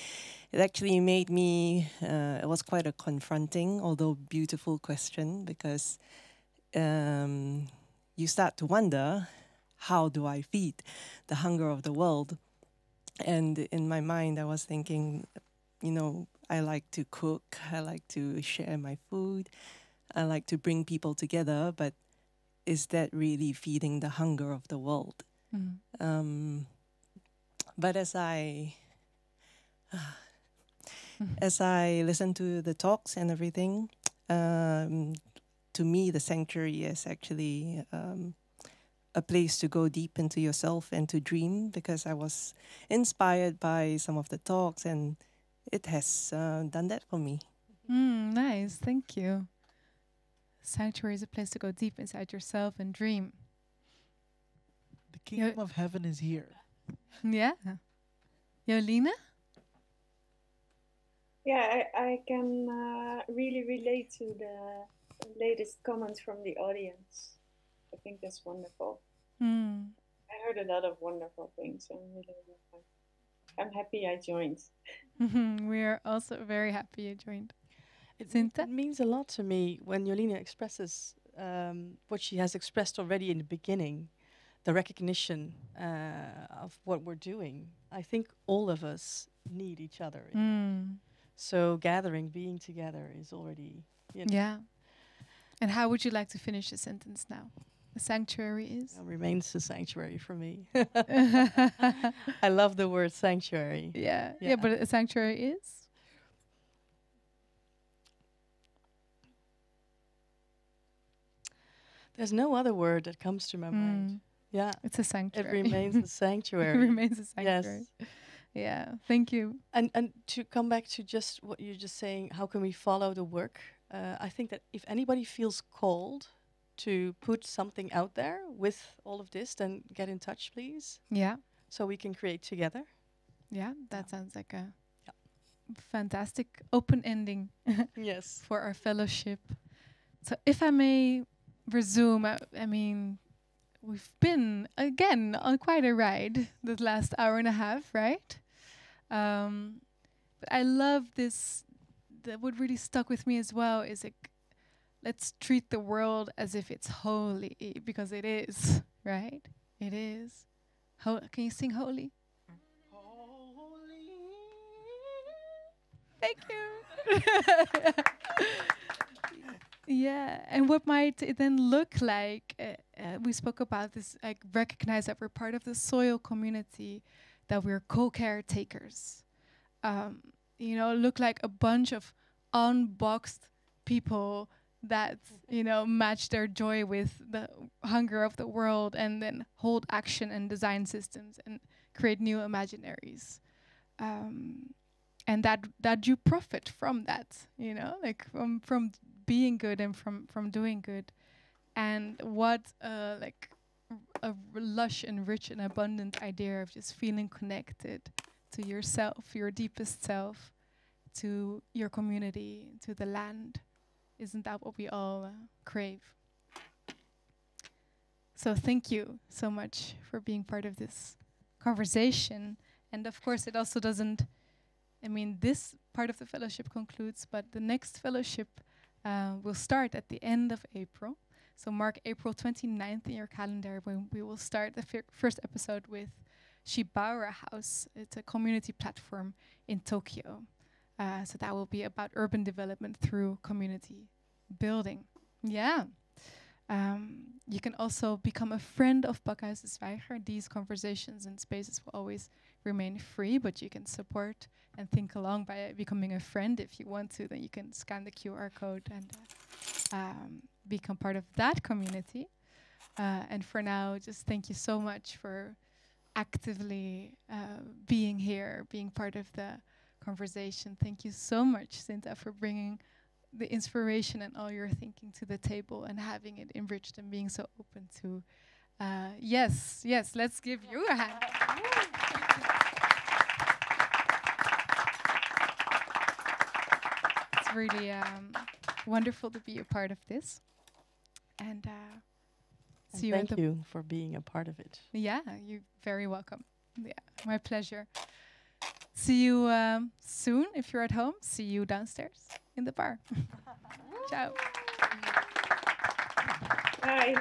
It actually made me, it was quite a confronting, although beautiful question, because you start to wonder, how do I feed the hunger of the world? And in my mind, I was thinking, I like to cook, I like to share my food, I like to bring people together, but is that really feeding the hunger of the world? But as I listen to the talks and everything, to me the sanctuary is actually a place to go deep into yourself and to dream, because I was inspired by some of the talks, and it has done that for me. Nice, thank you. Sanctuary is a place to go deep inside yourself and dream. The kingdom of heaven is here. Yeah. Jolina? Yeah, I can really relate to the latest comments from the audience. I think that's wonderful. I heard a lot of wonderful things. I'm happy I joined. We are also very happy you joined. It means a lot to me when Jolina expresses what she has expressed already in the beginning, the recognition of what we're doing. I think all of us need each other. So gathering, being together is already... Yeah. And how would you like to finish the sentence now? The sanctuary is? Remains the sanctuary for me. I love the word sanctuary. Yeah. Yeah, but a sanctuary is? There's no other word that comes to my mind. Yeah. It's a sanctuary. It remains a sanctuary. It remains a sanctuary. Yes. Yeah, thank you. And to come back to just what you're just saying, how can we follow the work? I think that if anybody feels called to put something out there with all of this, then get in touch, please. Yeah. So we can create together. Yeah, that sounds like a fantastic open ending. Yes. For our fellowship. So if I may resume, I mean, we've been, again, on quite a ride the last hour and a half, right? But I love this. What really stuck with me as well is like, let's treat the world as if it's holy, because it is, right? It is. Can you sing holy? Thank you. Yeah, and what might it then look like? We spoke about this, like recognize that we're part of the soil community, that we're co-caretakers. Look like a bunch of unboxed people that, you know, match their joy with the hunger of the world, and then hold action and design systems and create new imaginaries. And that you profit from that, you know, like from being good and from doing good. And what like a lush and rich and abundant idea of just feeling connected to yourself, your deepest self, to your community, to the land. Isn't that what we all crave? So thank you so much for being part of this conversation. And of course, it also doesn't, I mean, this part of the fellowship concludes, but the next fellowship will start at the end of April. So mark April 29th in your calendar, when we will start the first episode with Shibara House. It's a community platform in Tokyo. So that will be about urban development through community building. Yeah. You can also become a friend of Pakhuis de Zwijger. These conversations and spaces will always remain free, but you can support and think along by becoming a friend. If you want to, then you can scan the QR code and become part of that community. And for now, just thank you so much for actively being here, being part of the conversation. Thank you so much, Shinta, for bringing the inspiration and all your thinking to the table and having it enriched and being so open to. Yes, let's give you a hand. It's really wonderful to be a part of this. And see you. Thank you for being a part of it. Yeah, you're very welcome. Yeah, my pleasure. See you soon if you're at home. See you downstairs in the bar. Ciao. Bye.